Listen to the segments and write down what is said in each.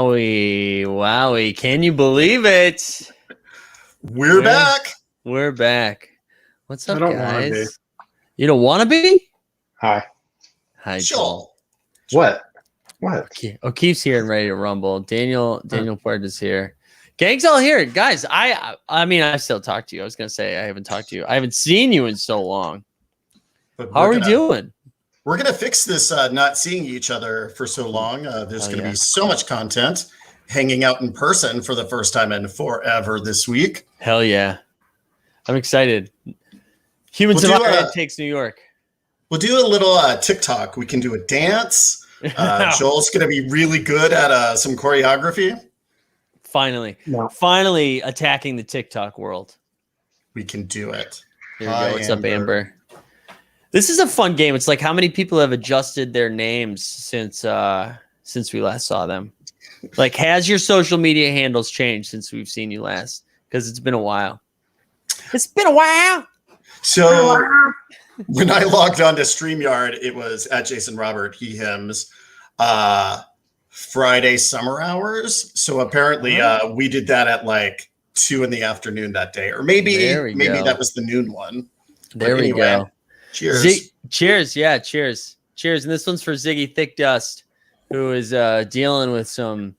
Wowie, wowie. Can you believe it? We're back. We're back. What's up, I don't wanna be. guys? You don't want to be? Hi. Hi, Joel. What? What? O'Keefe's here and ready to rumble. Daniel Puerta's here. Gang's all here. Guys, I mean, I still talk to you. I was going to say I haven't talked to you. I haven't seen you in so long. But How are we doing? We're going to fix this not seeing each other for so long. There's going to be so much content hanging out in person for the first time in forever this week. Hell yeah. I'm excited. Humans of Iron takes New York. We'll do a little TikTok. We can do a dance. Joel's going to be really good at some choreography. Finally attacking the TikTok world. We can do it. Here we go. What's up, Amber? This is a fun game. It's like how many people have adjusted their names since we last saw them. Like, has your social media handles changed since we've seen you last? Because it's been a while. It's been a while. So when I logged on to StreamYard, it was at Jason Robert, he, hims, Friday summer hours. So apparently we did that at like 2 p.m. that day, or maybe that was the noon one. There we go. Cheers. Cheers. Yeah. Cheers. And this one's for Ziggy Thick Dust, who is dealing with some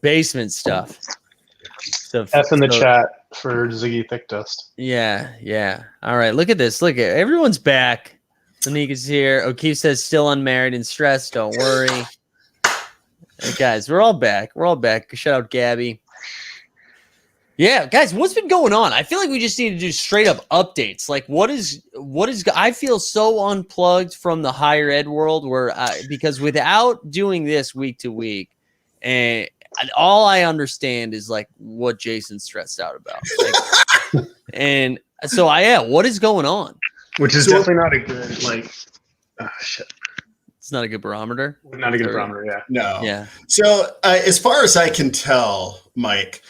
basement stuff. So F in the chat for Ziggy Thick Dust. Yeah. All right. Look at this. Look at everyone's back. Lanika's here. O'Keefe says still unmarried and stressed. Don't worry. Hey, guys, we're all back. Shout out Gabby. Yeah, guys, what's been going on? I feel like we just need to do straight up updates. Like, what is? I feel so unplugged from the higher ed world because without doing this week to week, and all I understand is like what Jason's stressed out about. Like, and so what is going on? Which is definitely not a good shit. It's not a good barometer. Not a good barometer, yeah. No. Yeah. So as far as I can tell, Mike,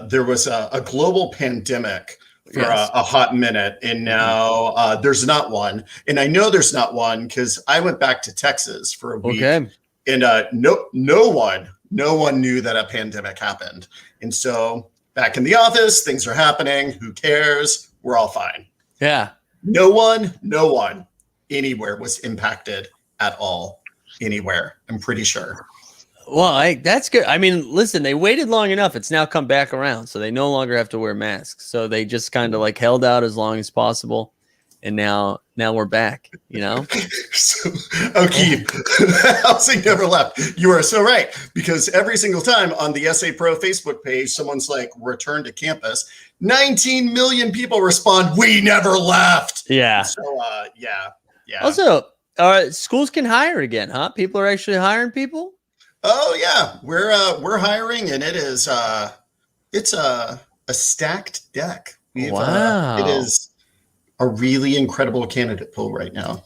there was a global pandemic for a hot minute, and now there's not one. And I know there's not one because I went back to Texas for a week, and no one knew that a pandemic happened. And so back in the office, things are happening. Who cares? We're all fine. Yeah. No one anywhere was impacted at all anywhere. I'm pretty sure. Well, that's good. I mean, listen, they waited long enough. It's now come back around, so they no longer have to wear masks. So they just kind of like held out as long as possible, and now we're back. You know. So, O'Keefe, housing never left. You are so right, because every single time on the SA Pro Facebook page, someone's like, "Return to campus." 19 million people respond, "We never left." Yeah. So, yeah. Also, schools can hire again, huh? People are actually hiring people. Oh yeah, we're hiring, and it is it's a stacked deck. Wow, it is a really incredible candidate pool right now.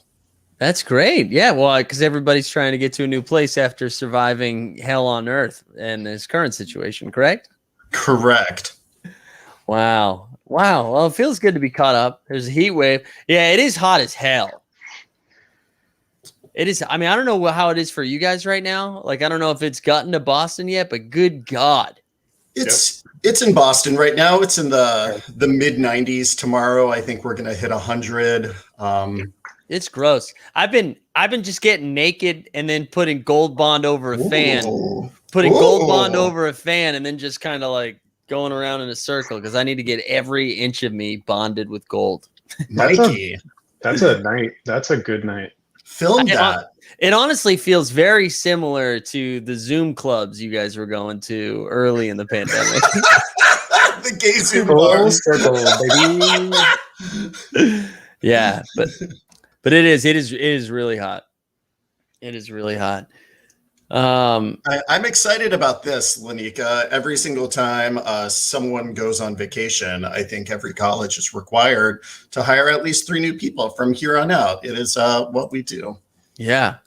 That's great. Yeah, well, because everybody's trying to get to a new place after surviving hell on earth and this current situation. Correct. Wow. Well, it feels good to be caught up. There's a heat wave. Yeah, it is hot as hell. It is. I mean, I don't know how it is for you guys right now. Like, I don't know if it's gotten to Boston yet, but good God. It's in Boston right now. It's in the mid 90s. Tomorrow, I think we're going to hit 100. It's gross. I've been just getting naked and then putting Gold Bond over a fan. Gold Bond over a fan and then just kind of like going around in a circle because I need to get every inch of me bonded with gold. Mikey. That's a night. That's a good night. Film that. It honestly feels very similar to the Zoom clubs you guys were going to early in the pandemic. The gay Zoom bars. Yeah, but it is really hot. It is really hot. I'm excited about this, Lanika. Every single time someone goes on vacation, I think every college is required to hire at least 3 new people from here on out. It is what we do. Yeah.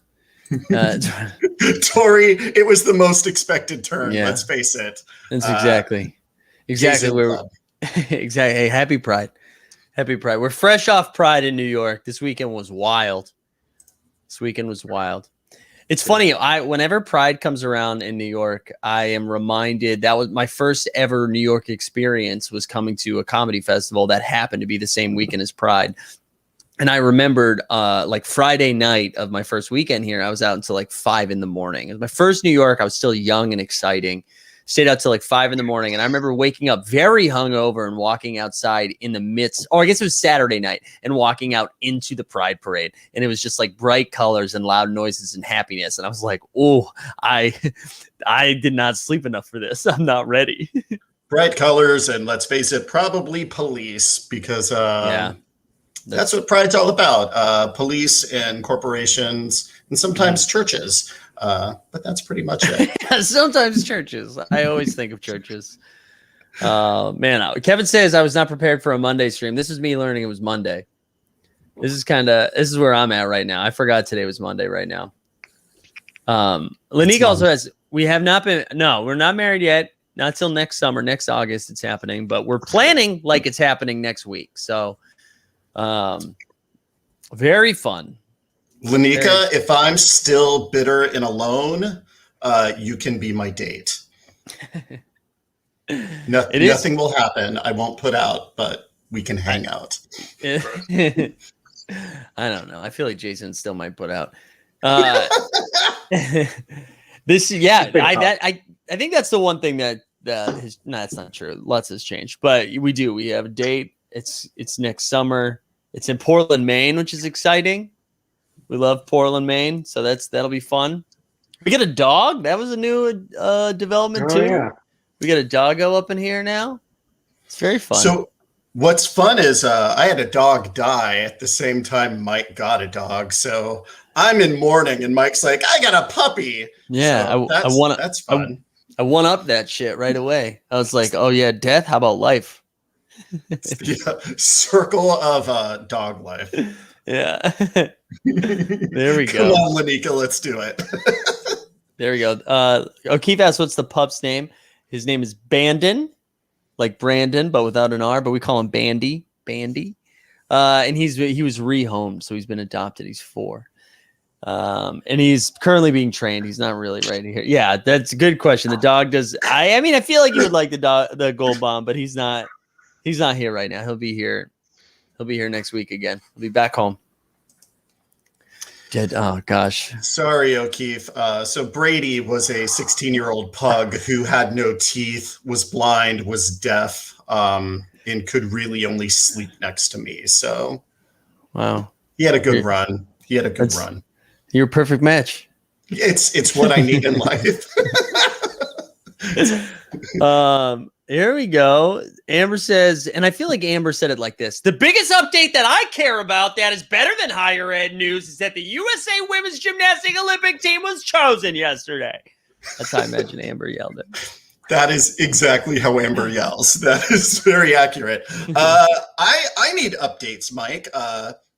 Tori, it was the most expected turn. Yeah. Let's face it. That's exactly where. Exactly. Hey, happy Pride. We're fresh off Pride in New York. This weekend was wild. It's funny. Whenever Pride comes around in New York, I am reminded that was my first ever New York experience was coming to a comedy festival that happened to be the same weekend as Pride. And I remembered like Friday night of my first weekend here, I was out until like 5 a.m. It was my first New York. I was still young and exciting. Stayed out till like 5 a.m. And I remember waking up very hungover and walking outside in the midst, or I guess it was Saturday night, and walking out into the Pride Parade. And it was just like bright colors and loud noises and happiness. And I was like, oh, I did not sleep enough for this. I'm not ready. Bright colors, and let's face it, probably police, because that's what Pride's all about. Police and corporations and sometimes churches. But that's pretty much it. Sometimes churches. I always think of churches. Man, Kevin says I was not prepared for a Monday stream. This is me learning it was Monday. This is where I'm at right now. I forgot today was Monday right now. Lanique also has, we're not married yet. Not till next summer, next August it's happening, but we're planning like it's happening next week. So very fun. Lanika, if I'm still bitter and alone, you can be my date. Nothing will happen. I won't put out, but we can hang out. I don't know. I feel like Jason still might put out. I think that's the one thing that that's not true. Lots has changed, but we have a date. It's next summer. It's in Portland, Maine, which is exciting. We love Portland, Maine, so that'll be fun. We got a dog. That was a new development too. Yeah. We got a doggo up in here now. It's very fun. So what's fun is I had a dog die at the same time Mike got a dog. So I'm in mourning, and Mike's like, "I got a puppy." Yeah, so that's fun. I one up that shit right away. I was like, "Oh yeah, death. How about life?" Circle of dog life. Yeah. There we go. Come on, Lanika, let's do it. There we go. O'Keefe asks, what's the pup's name? His name is Bandon, like Brandon, but without an R, but we call him Bandy. And he was rehomed, so he's been adopted. He's 4. And he's currently being trained. He's not really ready here. Yeah, that's a good question. The dog does. I mean, I feel like you would like the Gold Bomb, but he's not here right now. He'll be here next week again. He'll be back home. Oh gosh. Sorry, O'Keefe. So Brady was a 16-year-old pug who had no teeth, was blind, was deaf, and could really only sleep next to me. So wow. He had a good run. You're a perfect match. It's what I need in life. Here we go. Amber says, and I feel like Amber said it like this: the biggest update that I care about that is better than higher ed news is that the USA Women's Gymnastics Olympic team was chosen yesterday. That's how I imagine Amber yelled it. That is exactly how Amber yells. That is very accurate. I need updates, Mike.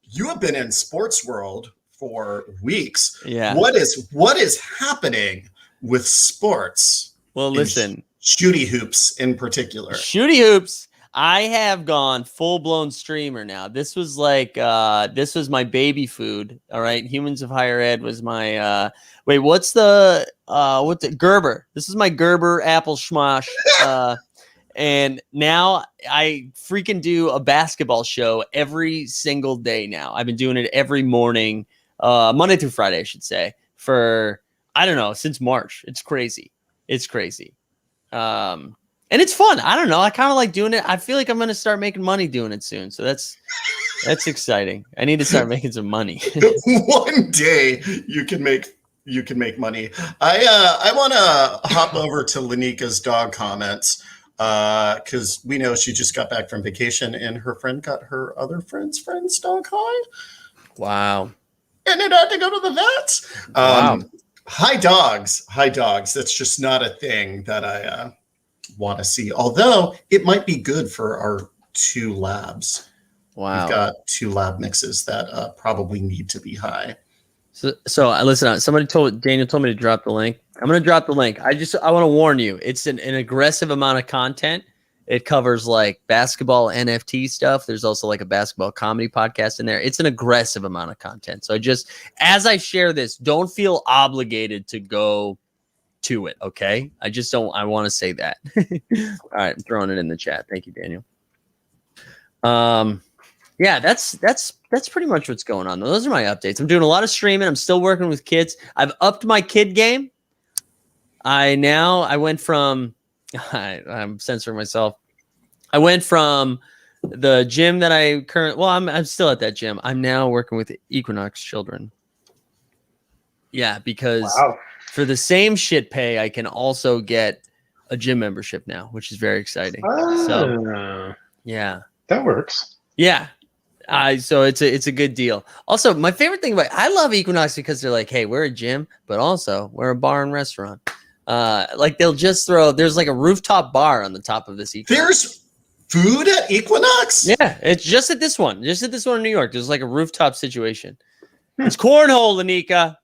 You have been in sports world for weeks. Yeah. What is happening with sports? Well, listen. Shooty hoops in particular. Shooty hoops. I have gone full-blown streamer now. This was like this was my baby food. All right. Humans of Higher Ed was my what's the Gerber. This is my Gerber apple schmosh. And now I freaking do a basketball show every single day now. I've been doing it every morning, Monday through Friday, I should say, for I don't know, since March. It's crazy. And it's fun. I don't know. I kind of like doing it. I feel like I'm going to start making money doing it soon. So that's exciting. I need to start making some money. One day you can make money. I want to hop over to Lanika's dog comments because we know she just got back from vacation and her friend got her other friend's dog high. Wow. And it had to go to the vets. Wow. High dogs. That's just not a thing that I want to see. Although it might be good for our 2 labs. Wow. We've got 2 lab mixes that probably need to be high. So listen, Daniel told me to drop the link. I'm going to drop the link. I want to warn you. It's an aggressive amount of content. It covers like basketball NFT stuff. There's also like a basketball comedy podcast in there. It's an aggressive amount of content. So as I share this, don't feel obligated to go to it. Okay. I want to say that. All right. I'm throwing it in the chat. Thank you, Daniel. Yeah, that's pretty much what's going on. Those are my updates. I'm doing a lot of streaming. I'm still working with kids. I've upped my kid game. I went from, I'm censoring myself. I went from the gym that I'm still at that gym. I'm now working with Equinox children. Yeah, because for the same shit pay, I can also get a gym membership now, which is very exciting. So yeah, that works. Yeah. So it's a good deal. Also, my favorite thing I love Equinox because they're like, hey, we're a gym, but also we're a bar and restaurant. Like they'll just there's like a rooftop bar on the top of this Equinox. There's food at Equinox? Yeah, it's just at this one in New York. There's like a rooftop situation. It's cornhole, Anika.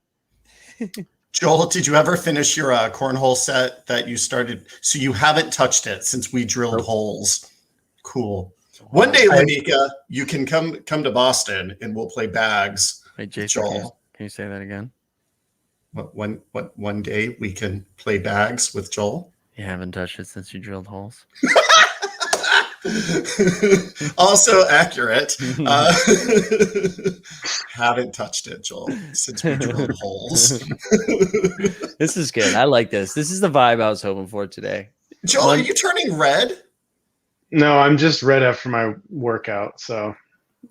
Joel, did you ever finish your cornhole set that you started? So you haven't touched it since we drilled holes. Cool. One day, Lanika, you can come to Boston and we'll play bags. Wait, Jason, Joel. Can you say that again? One day we can play bags with Joel. You haven't touched it since you drilled holes. Also accurate. Haven't touched it, Joel, since we drilled holes. This is good. I like this. This is the vibe I was hoping for today. Joel, are you turning red? No, I'm just red after my workout, so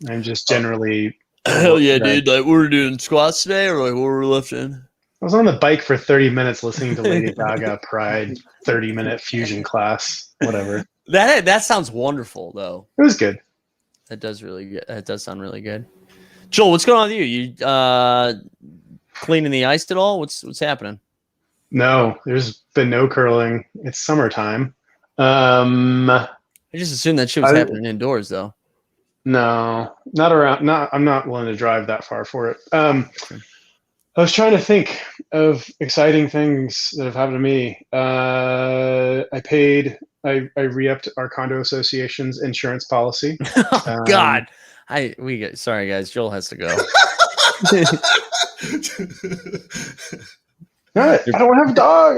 I'm just generally. Hell yeah, dude! Like we were doing squats today, or like what were we lifting? I was on the bike for 30 minutes listening to Lady Gaga Pride 30-minute fusion class, whatever. That sounds wonderful, though. It was good. That does sound really good. Joel, what's going on with you? You cleaning the ice at all? What's happening? No, there's been no curling. It's summertime. I just assumed that shit was happening indoors, though. No, not around. I'm not willing to drive that far for it. I was trying to think of exciting things that have happened to me. I re-upped our condo association's insurance policy. Oh, God. Sorry, guys. Joel has to go. I don't have a dog.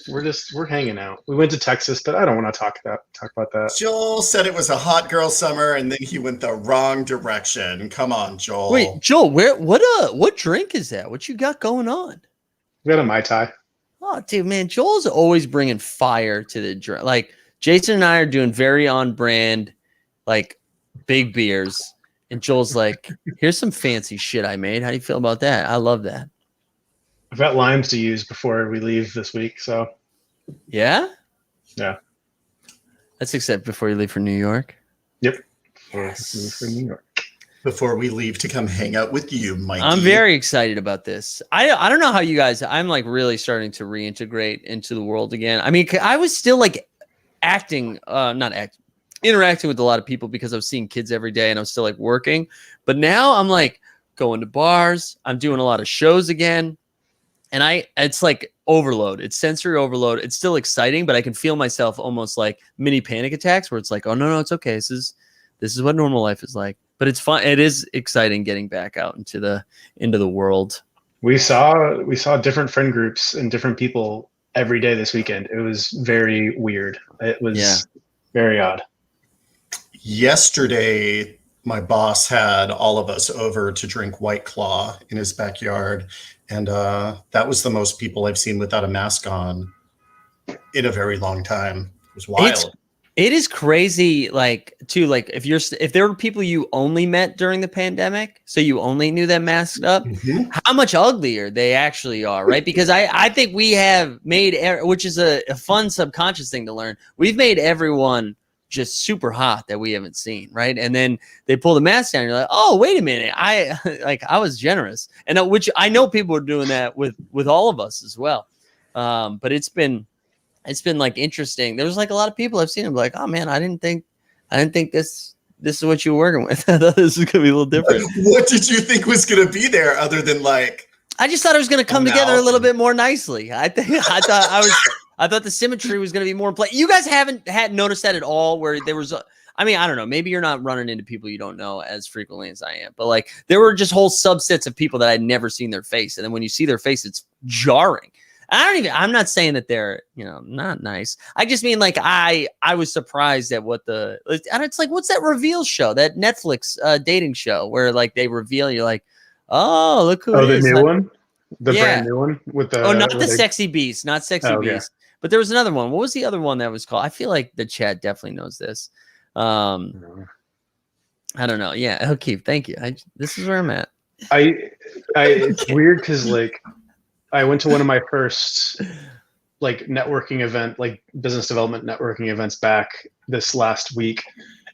We're hanging out. We went to Texas, but I don't want to talk about that. Joel said it was a hot girl summer, and then he went the wrong direction. Come on, Joel. Wait, Joel, what drink is that? What you got going on? We got a Mai Tai. Oh, dude, man, Joel's always bringing fire to the drink. Like Jason and I are doing very on brand, like big beers, and Joel's like, "Here's some fancy shit I made. How do you feel about that?" I love that. I've got limes to use before we leave this week, so. Yeah? Yeah. That's except before you leave for New York. Yep. Yes. For New York. Before we leave to come hang out with you, Mikey. I'm very excited about this. I don't know how you guys, I'm like really starting to reintegrate into the world again. I mean, I was still like interacting with a lot of people because I was seeing kids every day and I was still like working. But now I'm like going to bars. I'm doing a lot of shows again. And it's like overload. It's sensory overload. It's still exciting, but I can feel myself almost like mini panic attacks where it's like, oh no, it's okay. This is what normal life is like. But it's fun. It is exciting getting back out into the world. We saw different friend groups and different people every day this weekend. It was very weird. It was very odd. Yesterday, my boss had all of us over to drink White Claw in his backyard. And that was the most people I've seen without a mask on in a very long time. It was wild. It is crazy, like, too, like, if there were people you only met during the pandemic, so you only knew them masked up, how much uglier they actually are, right? Because I think we have made, which is a fun subconscious thing to learn, we've made everyone just super hot that we haven't seen, right? And then they pull the mask down, and you're like, oh, wait a minute, I was generous, and which I know people are doing that with all of us as well. But it's been like interesting. There was like a lot of people I've seen them like, oh man, I didn't think this is what you were working with. I thought this was gonna be a little different. What did you think was gonna be there other than like? I just thought it was gonna come together a little bit more nicely. I thought I was I thought the symmetry was going to be more in play. You guys haven't had noticed that at all, where there was I mean, I don't know. Maybe you're not running into people you don't know as frequently as I am, but like there were just whole subsets of people that I'd never seen their face. And then when you see their face, it's jarring. I'm not saying that they're, not nice. I just mean like, I was surprised at and it's like, what's that reveal show, that Netflix dating show where like they reveal, you're like, oh, look who it is. The new one? The brand new one with the not the Sexy Beast, not Sexy Beast. But there was another one. What was the other one that was called? I feel like the chat definitely knows this. I don't know. Yeah, O'Keefe, thank you. This is where I'm at. It's weird because like I went to one of my first like networking event, like business development networking events back this last week,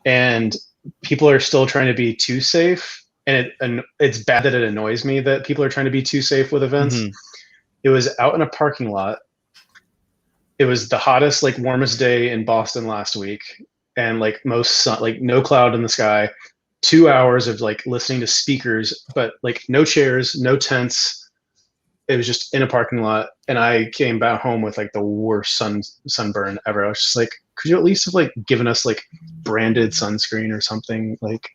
and people are still trying to be too safe. And it's bad that it annoys me that people are trying to be too safe with events. Mm-hmm. It was out in a parking lot. It was the hottest, like warmest day in Boston last week. And like most sun, like no cloud in the sky, 2 hours of like listening to speakers, but like no chairs, no tents. It was just in a parking lot. And I came back home with like the worst sunburn ever. I was just like, could you at least have like given us like branded sunscreen or something? Like,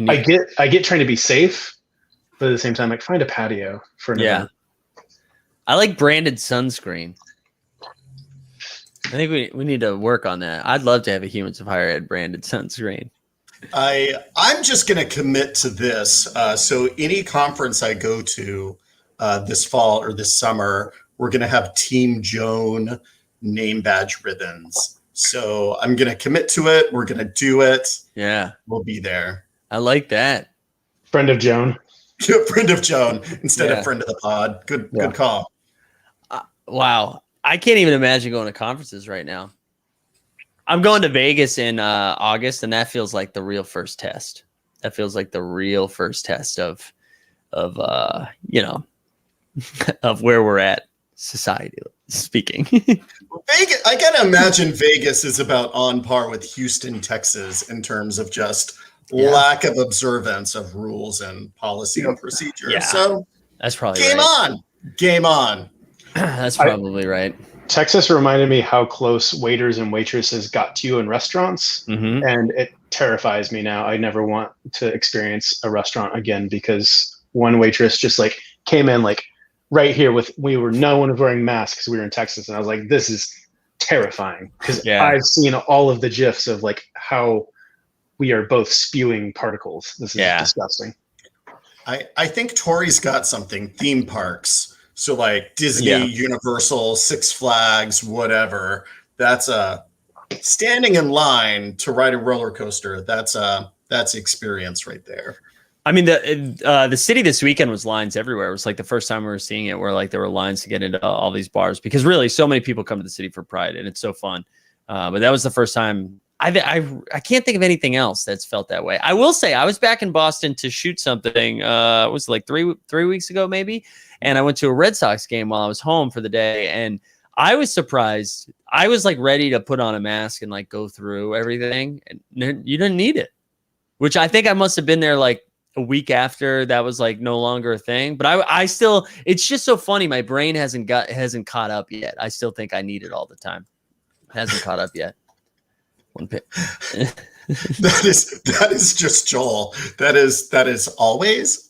I get trying to be safe, but at the same time, like find a patio for an event. I like branded sunscreen. I think we need to work on that. I'd love to have a Humans of Higher Ed branded sunscreen. I'm just going to commit to this. So any conference I go to this fall or this summer, we're going to have Team Joan name badge ribbons. So I'm going to commit to it. We're going to do it. Yeah. We'll be there. I like that. Friend of Joan. Friend of Joan instead of friend of the pod. Good call. Wow. I can't even imagine going to conferences right now. I'm going to Vegas in August, and that feels like the real first test. That feels like the real first test of of where we're at, society speaking. Vegas, I gotta imagine Vegas is about on par with Houston, Texas, in terms of just lack of observance of rules and policy and procedure. Yeah. So that's probably game on. That's probably right. Texas reminded me how close waiters and waitresses got to you in restaurants, and it terrifies me now. I never want to experience a restaurant again because one waitress just like came in like right here no one was wearing masks because we were in Texas, and I was like, this is terrifying because I've seen all of the GIFs of like how we are both spewing particles. This is disgusting. I think Tori's got something. Theme parks. So like Disney, Universal, Six Flags, whatever. That's standing in line to ride a roller coaster. That's experience right there. I mean, the city this weekend was lines everywhere. It was like the first time we were seeing it where like there were lines to get into all these bars because really so many people come to the city for Pride and it's so fun. But that was the first time. I can't think of anything else that's felt that way. I will say I was back in Boston to shoot something. It was like three weeks ago maybe, and I went to a Red Sox game while I was home for the day, and I was surprised. I was like ready to put on a mask and like go through everything, and you didn't need it. Which I think I must have been there like a week after that was like no longer a thing. But I still, it's just so funny. My brain hasn't caught up yet. I still think I need it all the time. Hasn't caught up yet. One pick. that is just Joel. That is always.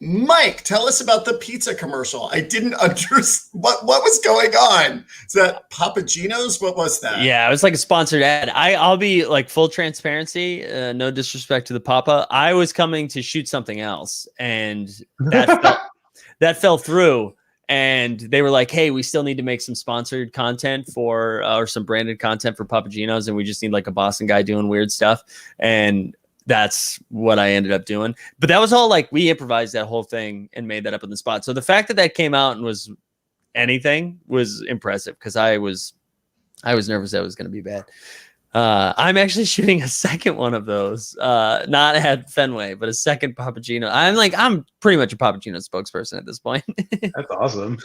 Mike, tell us about the pizza commercial. I didn't understand what was going on. Is that Papa Gino's? What was that? Yeah, it was like a sponsored ad. I'll be like full transparency. No disrespect to the Papa. I was coming to shoot something else, and that fell through. And they were like, hey, we still need to make some sponsored content or some branded content for Papa Gino's. And we just need like a Boston guy doing weird stuff. And that's what I ended up doing. But that was all like, we improvised that whole thing and made that up on the spot. So the fact that came out and was anything was impressive because I was nervous that it was going to be bad. I'm actually shooting a second one of those, not at Fenway, but a second Papa Gino. I'm pretty much a Papa Gino spokesperson at this point. That's awesome.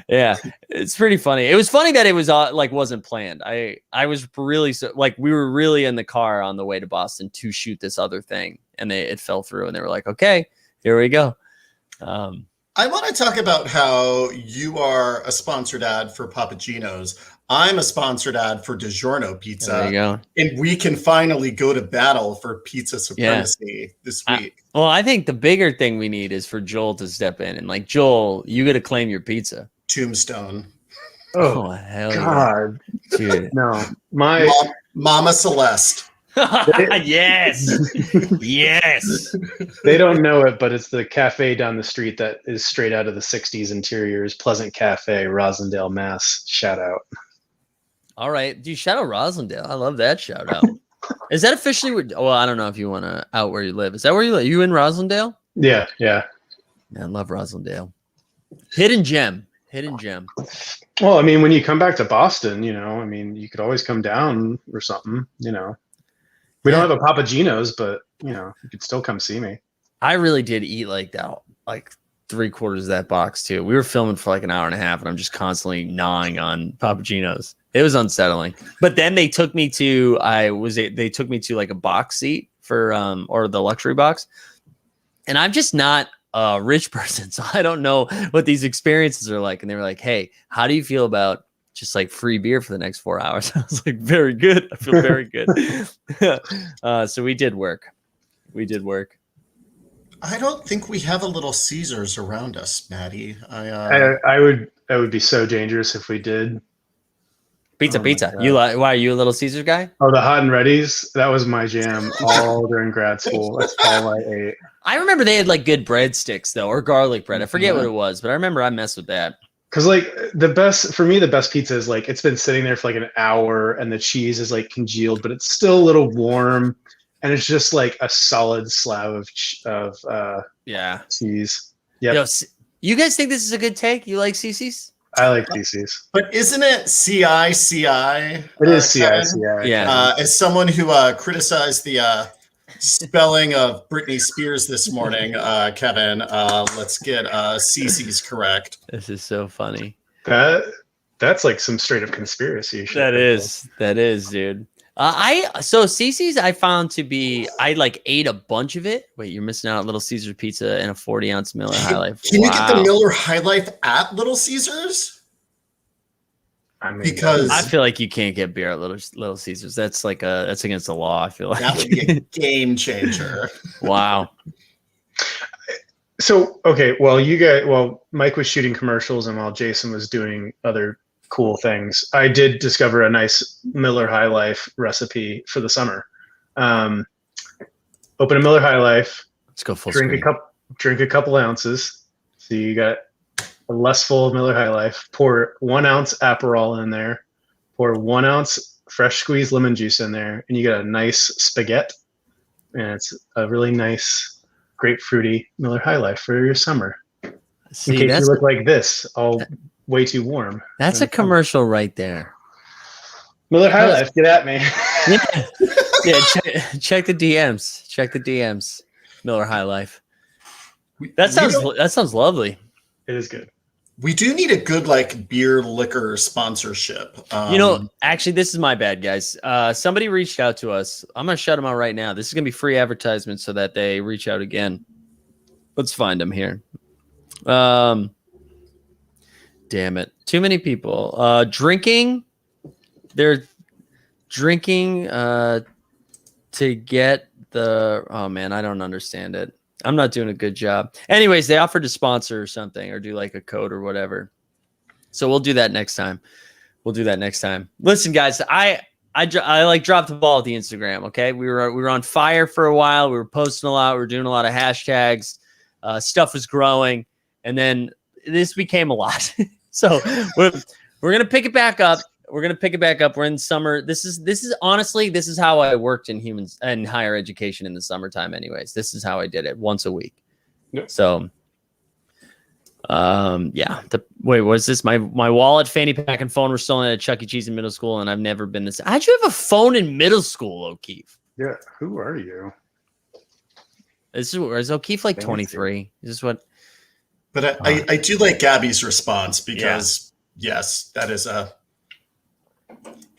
Yeah, it's pretty funny. It was funny that it was like wasn't planned. I was really we were really in the car on the way to Boston to shoot this other thing, and it fell through, and they were like, okay, here we go. I want to talk about how you are a sponsored ad for Papagino's. I'm a sponsored ad for DiGiorno There you Pizza. go. And we can finally go to battle for pizza supremacy this week. Well, I think the bigger thing we need is for Joel to step in and like, Joel, you got to claim your pizza. Tombstone. Oh, hell God. yeah, dude. No. My Mama Celeste. Yes. Yes. They don't know it, but it's the cafe down the street that is straight out of the 60s interiors. Pleasant Cafe, Rosendale, Mass. Shout out. All right. Dude, shout out Rosendale. I love that shout out. Is that officially well, I don't know if you want to out where you live. Is that where you live? You in Rosendale? Yeah. Yeah, I love Rosendale. Hidden gem. Hidden gem. Well, I mean, when you come back to Boston, I mean, you could always come down or something, We don't have a Papagino's, but, you could still come see me. I really did eat like that, like 3/4 of that box too. We were filming for like an hour and a half, and I'm just constantly gnawing on Papagino's. It was unsettling. But then they took me to like a box seat for or the luxury box, and I'm just not a rich person, so I don't know what these experiences are like. And they were like, "Hey, how do you feel about just like free beer for the next 4 hours?" I was like, "Very good. I feel very good." So we did work. We did work. I don't think we have a Little Caesars around us, Maddie. I would be so dangerous if we did. Pizza, Oh my pizza. God. You like? Why are you a Little Caesars guy? Oh, the hot and ready's, that was my jam all during grad school. That's all I ate. I remember they had like good breadsticks though, or garlic bread. I forget what it was, but I remember I messed with that. Because like the best pizza is like it's been sitting there for like an hour and the cheese is like congealed, but it's still a little warm, and it's just like a solid slab of cheese. Yeah, Yo, you guys think this is a good take? You like CC's? I like CC's. But isn't it CI? It is Kevin? CI. Yeah. As someone who criticized the spelling of Britney Spears this morning, Kevin, let's get CC's correct. This is so funny. That's like some straight up conspiracy shit. That is, dude. So CC's I found to be, I like ate a bunch of it. Wait, you're missing out on Little Caesar pizza and a 40-ounce Miller High Life. Can you get the Miller High Life at Little Caesars? I mean, Because I feel like you can't get beer at Little Caesars. That's like that's against the law. I feel like that would be a game changer. Wow. So okay, Mike was shooting commercials, and while Jason was doing other cool things, I did discover a nice Miller High Life recipe for the summer. Open a Miller High Life. Let's go full Drink screen. a couple ounces. So you got a less full of Miller High Life. Pour 1 ounce Aperol in there. Pour 1 ounce fresh squeezed lemon juice in there, and you get a nice spaghetti. And it's a really nice grapefruity Miller High Life for your summer. See, In case that's you look like this, all way too warm. a commercial right there. Miller High Life, get at me. Yeah, check the DMs. Check the DMs. Miller High Life. That sounds lovely. It is good. We do need a good beer liquor sponsorship. Actually, this is my bad, guys. Somebody reached out to us. I'm gonna shut them out right now. This is gonna be free advertisement so that they reach out again. Let's find them here. Damn it. Too many people. Drinking. They're drinking to get the... Oh, man, I don't understand it. I'm not doing a good job. Anyways, they offered to sponsor or something or do like a code or whatever. So we'll do that next time. Listen, guys, I dropped the ball at the Instagram, okay? We were on fire for a while. We were posting a lot. We were doing a lot of hashtags. Stuff was growing. And then this became a lot. So we're gonna pick it back up. We're in summer. This is honestly, this is how I worked in humans and higher education in the summertime. Anyways, this is how I did it once a week. Yep. So, yeah. Wait, was this my wallet, fanny pack, and phone were stolen at Chuck E. Cheese in middle school, and I've never been this. How'd you have a phone in middle school, O'Keefe? Yeah, who are you? Oh, Is O'Keefe like 23? Is this what? But I do like Gabby's response because yes, that is a.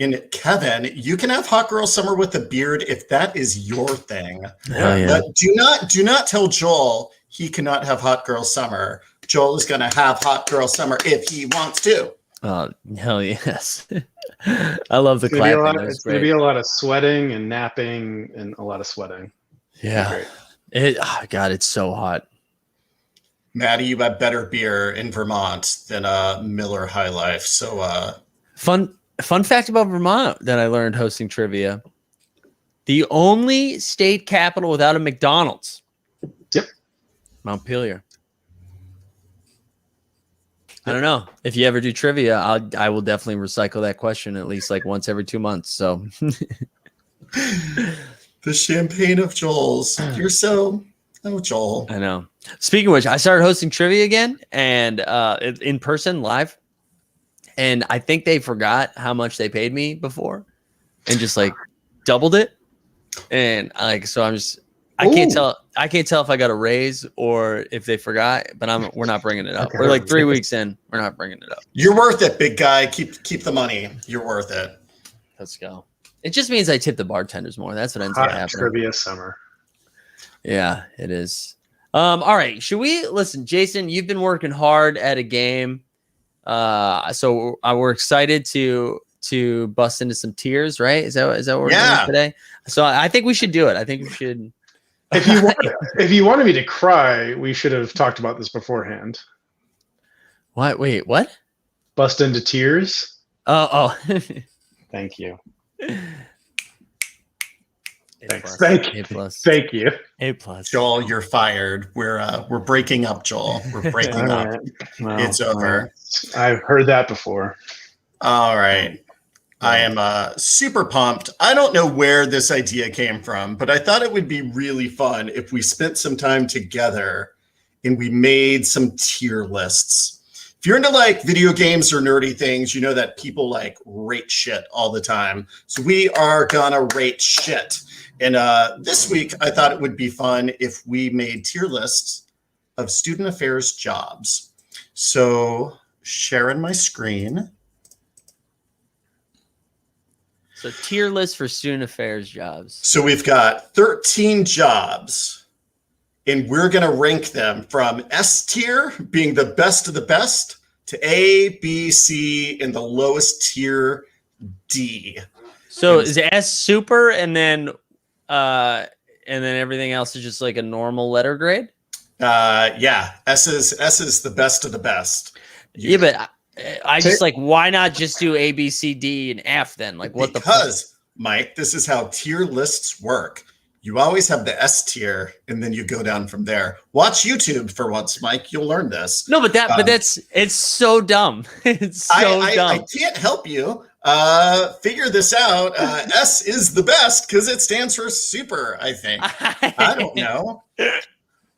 And Kevin, you can have hot girl summer with a beard if that is your thing. Oh, yeah. But do not tell Joel he cannot have hot girl summer. Joel is going to have hot girl summer if he wants to. Oh, hell yes. I love the It's gonna be a clapping. lot. That was It's going to great. be a lot of sweating and napping and a lot of sweating. Yeah. God, it's so hot. Maddie, you have better beer in Vermont than Miller High Life. So Fun fact about Vermont that I learned hosting trivia. The only state capital without a McDonald's. Yep. Montpelier. I don't know. If you ever do trivia, I will definitely recycle that question at least like once every 2 months. So the champagne of Joel's. You're so Joel. I know. Speaking of which, I started hosting trivia again and in person live. And I think they forgot how much they paid me before and just like doubled it. And so I can't tell if I got a raise or if they forgot, but we're not bringing it up. Okay. We're like 3 weeks in. We're not bringing it up. You're worth it, big guy. Keep the money. You're worth it. Let's go. It just means I tip the bartenders more. That's what ends up Hot happening. trivia summer. Yeah, it is. All right. Should we listen, Jason? You've been working hard at a game. So we're excited to bust into some tears, right? Is that what we're doing today? So I think we should do it. I think we should. If you wanted me to cry, we should have talked about this beforehand. What? Wait, what? Bust into tears. Oh. Thank you. Thanks. Thank you. A+. Joel, you're fired. We're breaking up, Joel. We're breaking up. Right. Well, It's over. I've heard that before. All right. I am super pumped. I don't know where this idea came from, but I thought it would be really fun if we spent some time together and we made some tier lists. If you're into like video games or nerdy things, you know that people like rate shit all the time. So we are gonna rate shit. And this week, I thought it would be fun if we made tier lists of student affairs jobs. So sharing my screen. So tier list for student affairs jobs. So we've got 13 jobs, and we're going to rank them from S tier, being the best of the best, to A, B, C, and the lowest tier, D. So is S super, and then everything else is just like a normal letter grade? Yeah, S is the best of the best. Yeah, but I just like, why not just do A, B, C, D, and F then? Like, what because, Mike, this is how tier lists work. You always have the S tier, and then you go down from there. Watch YouTube for once, Mike. You'll learn this. No, but it's so dumb. It's so dumb. I can't help you figure this out. S is the best because it stands for super, I think. I don't know.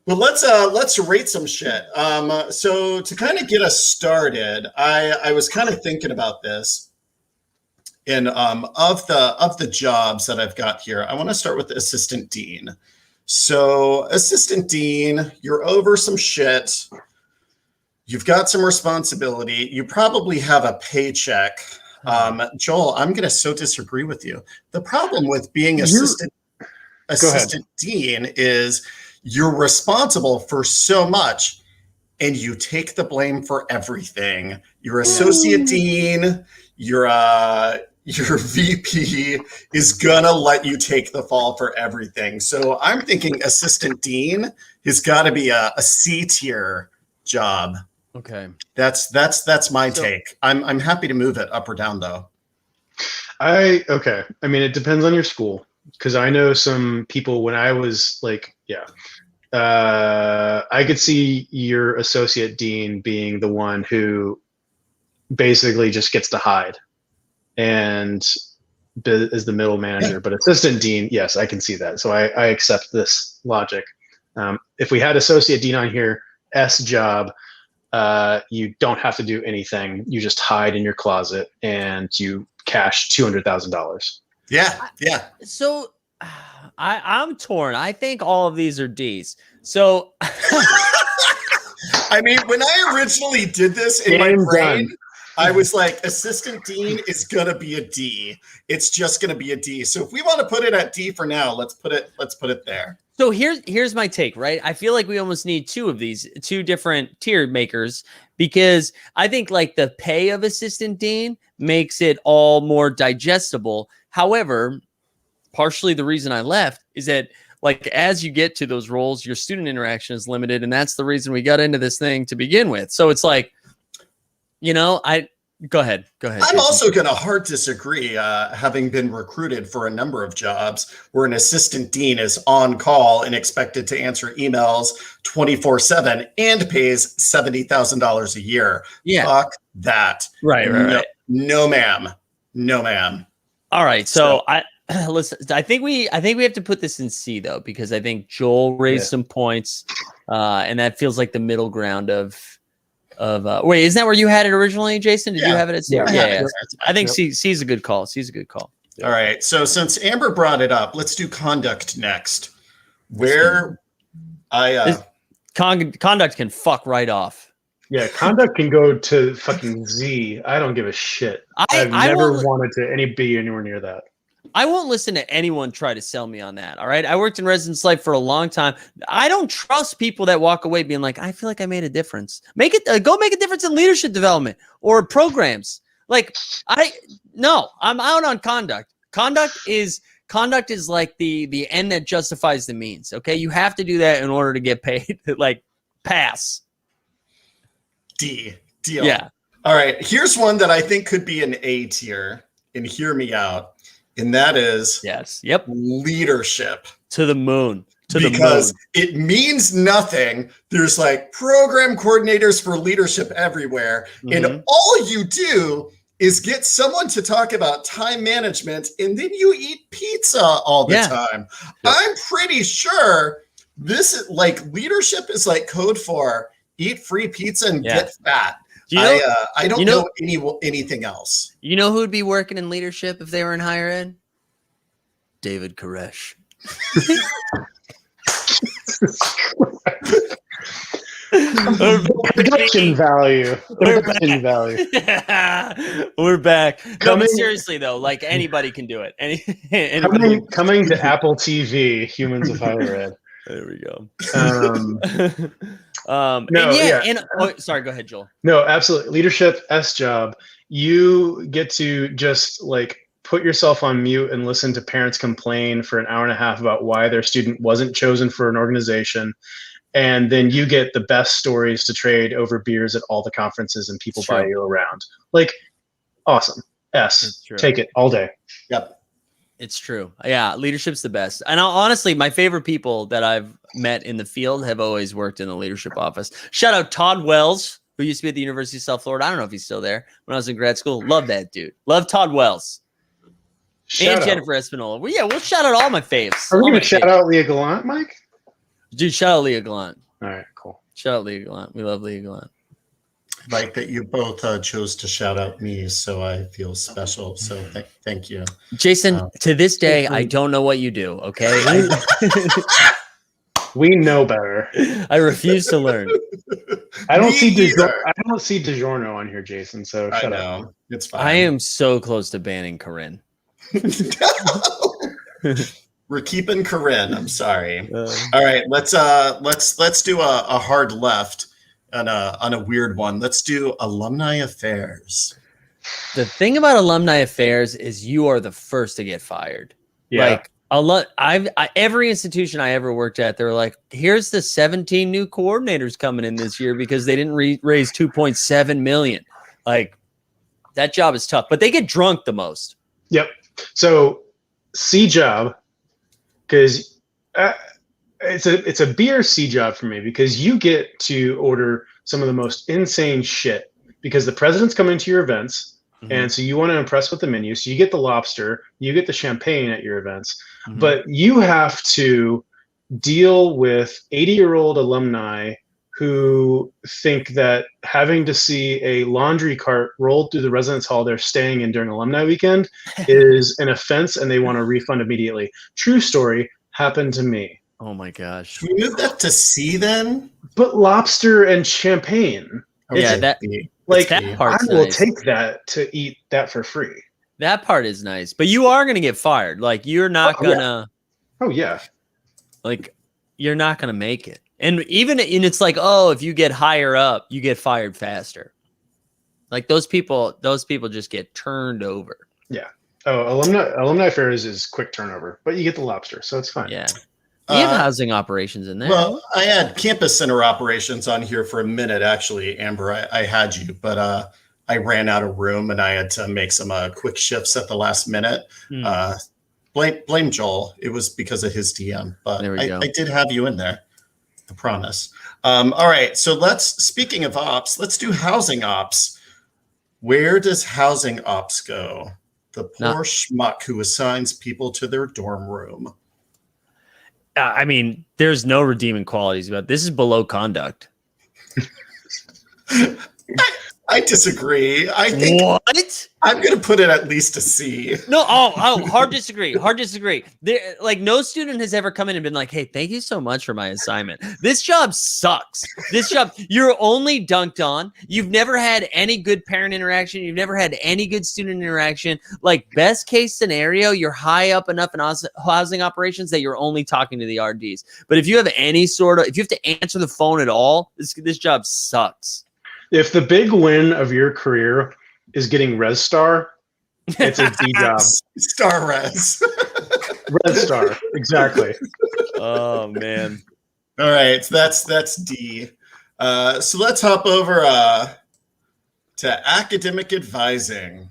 Well, let's rate some shit. So to kind of get us started, I was kind of thinking about this. And of the jobs that I've got here, I want to start with the assistant dean. So assistant dean, you're over some shit. You've got some responsibility. You probably have a paycheck. Joel, I'm going to so disagree with you. The problem with being assistant dean is you're responsible for so much and you take the blame for everything. Your associate dean, your VP is gonna let you take the fall for everything. So I'm thinking assistant dean has got to be a C tier job. Okay. That's my take. I'm happy to move it up or down though. I mean, it depends on your school, because I know some people when I was like, I could see your associate dean being the one who basically just gets to hide and is the middle manager. But assistant dean, yes, I can see that. So I accept this logic. If we had associate dean on here, S job, you don't have to do anything. You just hide in your closet and you cash $200,000. Yeah. So I'm torn. I think all of these are D's. So I mean, when I originally did this in my brain, I was like, assistant dean is gonna be a D. It's just gonna be a D. So if we want to put it at D for now, let's put it there. So here's my take, right? I feel like we almost need two of these, two different tier makers, because I think like the pay of assistant dean makes it all more digestible. However, partially the reason I left is that like as you get to those roles, your student interaction is limited, and that's the reason we got into this thing to begin with. So it's like, Go ahead. I'm Jason. also going to hard disagree, having been recruited for a number of jobs where an assistant dean is on call and expected to answer emails 24/7 and pays $70,000 a year. Yeah. Fuck that. Right. No, ma'am. No, ma'am. All right. So I listen. I think we have to put this in C though, because I think Joel raised some points, and that feels like the middle ground of. Wait, isn't that where you had it originally, Jason? Did you have it at C? Yeah. I think C is a good call. C's a good call. All right. So since Amber brought it up, let's do conduct next. Where conduct can fuck right off. Yeah, conduct can go to fucking Z. I don't give a shit. I've never wanted to be anywhere near that. I won't listen to anyone try to sell me on that. All right. I worked in residence life for a long time. I don't trust people that walk away being like, I feel like I made a difference. Go make a difference in leadership development or programs. Like I'm out on conduct. Conduct is like the end that justifies the means. Okay. You have to do that in order to get paid. Like pass. D. Deal. Yeah. All right. Here's one that I think could be an A tier, and hear me out. And that is leadership. To the moon. Because it means nothing. There's like program coordinators for leadership everywhere. Mm-hmm. And all you do is get someone to talk about time management, and then you eat pizza all the time. Yeah. I'm pretty sure this is like leadership is like code for eat free pizza and get fat. I don't know anything else. You know who would be working in leadership if they were in higher ed? David Koresh. Production value. We're back. Seriously though, like anybody can do it. Coming to Apple TV, Humans of Higher Ed. There we go. Sorry, go ahead, Joel. No, absolutely. Leadership, S job. You get to just like put yourself on mute and listen to parents complain for an hour and a half about why their student wasn't chosen for an organization. And then you get the best stories to trade over beers at all the conferences and people buy you around. Like, awesome. S. Take it all day. Yep. It's true. Yeah, leadership's the best. And honestly, my favorite people that I've met in the field have always worked in the leadership office. Shout out Todd Wells, who used to be at the University of South Florida. I don't know if he's still there. When I was in grad school, love that dude. Love Todd Wells. Jennifer Espinola. Well, we'll shout out all my faves. Are we going to shout out Leah Gallant, Mike? Dude, shout out Leah Gallant. All right, cool. Shout out Leah Gallant. We love Leah Gallant. Like that you both chose to shout out me, so I feel special. So thank you. Jason, to this day, I don't know what you do, okay? We know better. I refuse to learn. I don't see DiGiorno on here, Jason, so shut up. It's fine. I am so close to banning Corinne. We're keeping Corinne. I'm sorry. All right, let's do a hard left on a weird one. Let's do alumni affairs. The thing about alumni affairs is you are the first to get fired. Yeah. Like every institution I ever worked at, they were like, here's the 17 new coordinators coming in this year because they didn't raise 2.7 million. Like that job is tough, but they get drunk the most. Yep. So C job, because it's a beer C job for me, because you get to order some of the most insane shit because the president's coming to your events. And so you want to impress with the menu. So you get the lobster, you get the champagne at your events, but you have to deal with 80-year-old alumni who think that having to see a laundry cart rolled through the residence hall they're staying in during alumni weekend is an offense, and they want a refund immediately. True story, happened to me. Oh my gosh. Can we move that to C then? But lobster and champagne. Yeah, Like, that I part's will nice. take that to eat that for free. That part is nice, but you are gonna get fired. Like you're not Oh, yeah. gonna Oh yeah. like you're not gonna make it. And it's like, oh, if you get higher up, you get fired faster. Like those people just get turned over. Yeah. Oh, alumni affairs is quick turnover, but you get the lobster, so it's fine. Yeah. You have housing operations in there. Well, I had campus center operations on here for a minute, actually, Amber. I had you, but I ran out of room and I had to make some quick shifts at the last minute. Blame Joel. It was because of his DM, but I did have you in there. I promise. All right. So speaking of ops, let's do housing ops. Where does housing ops go? The poor schmuck who assigns people to their dorm room. I mean, there's no redeeming qualities about this. Is below conduct. I disagree. I think what? I'm going to put it at least a C. No, hard disagree. Hard disagree. There, like, no student has ever come in and been like, "Hey, thank you so much for my assignment. This job sucks. This job, you're only dunked on. You've never had any good parent interaction. You've never had any good student interaction. Like, best case scenario, you're high up enough in housing operations that you're only talking to the RDs. But if you have if you have to answer the phone at all, this job sucks." If the big win of your career is getting Res Star, it's a D job. Star Res. Red Star, exactly. Oh man. All right, so that's D. So let's hop over to academic advising.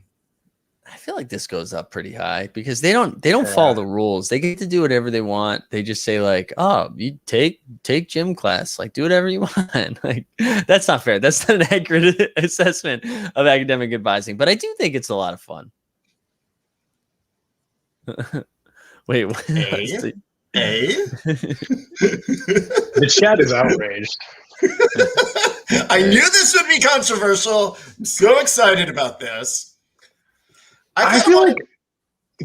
I feel like this goes up pretty high because they don't follow the rules. They get to do whatever they want. They just say like, "Oh, you take gym class, like do whatever you want." Like that's not fair. That's not an accurate assessment of academic advising. But I do think it's a lot of fun. Wait, what? A? The chat is outraged. I knew this would be controversial. I'm so excited about this. I feel like.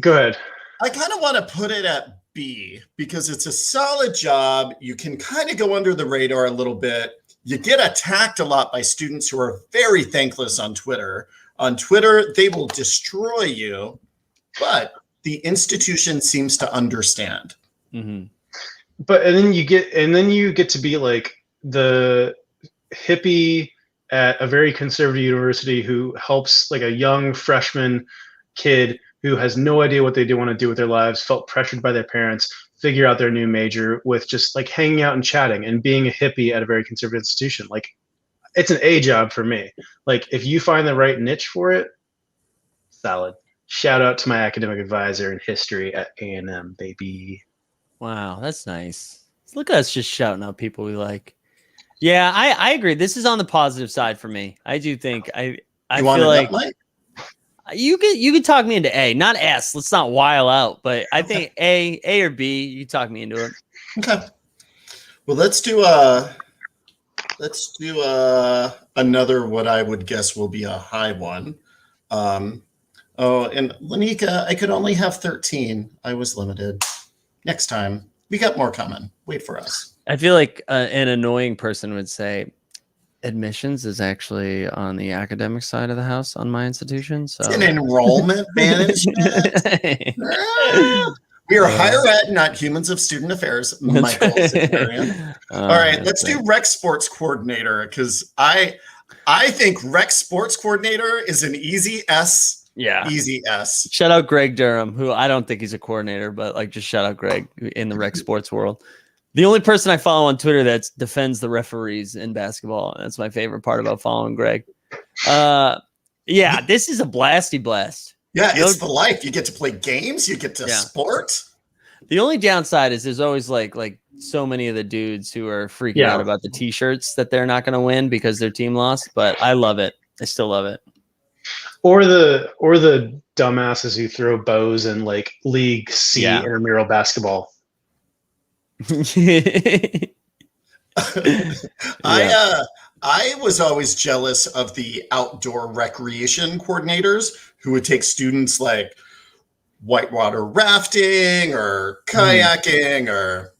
Go ahead. I kind of want to put it at B because it's a solid job. You can kind of go under the radar a little bit. You get attacked a lot by students who are very thankless on Twitter. On Twitter, they will destroy you, but the institution seems to understand. Mm-hmm. But and then you get to be like the hippie at a very conservative university who helps like a young freshman kid who has no idea what they want to do with their lives, felt pressured by their parents, figure out their new major with just like hanging out and chatting and being a hippie at a very conservative institution. Like it's an A job for me. Like if you find the right niche for it, solid. Shout out to my academic advisor in history at A&M, baby. Wow, that's nice. Look at us just shouting out people we like. Yeah, I agree. This is on the positive side for me. I do think I feel like you could talk me into A, not S. Let's not while out, but I think A or B. You talk me into it. Okay. Well, let's do another what I would guess will be a high one. And Lanika, I could only have 13. I was limited. Next time, we got more coming. Wait for us. I feel like an annoying person would say, admissions is actually on the academic side of the house on my institution. So it's an enrollment management. We are higher ed, not humans of student affairs. Michael Zakarian. All right, let's do rec sports coordinator because I think rec sports coordinator is an easy S. Yeah, easy S. Shout out Greg Durham, who I don't think he's a coordinator, but like just shout out Greg in the rec sports world. The only person I follow on Twitter that defends the referees in basketball. That's my favorite part about following Greg. Yeah, this is a blasty blast. Yeah, it's the life. You get to play games. You get to sport. The only downside is there's always like so many of the dudes who are freaking out about the T-shirts that they're not going to win because their team lost. But I love it. I still love it. Or the dumbasses who throw bows in like League C intramural basketball. I was always jealous of the outdoor recreation coordinators who would take students like whitewater rafting or kayaking or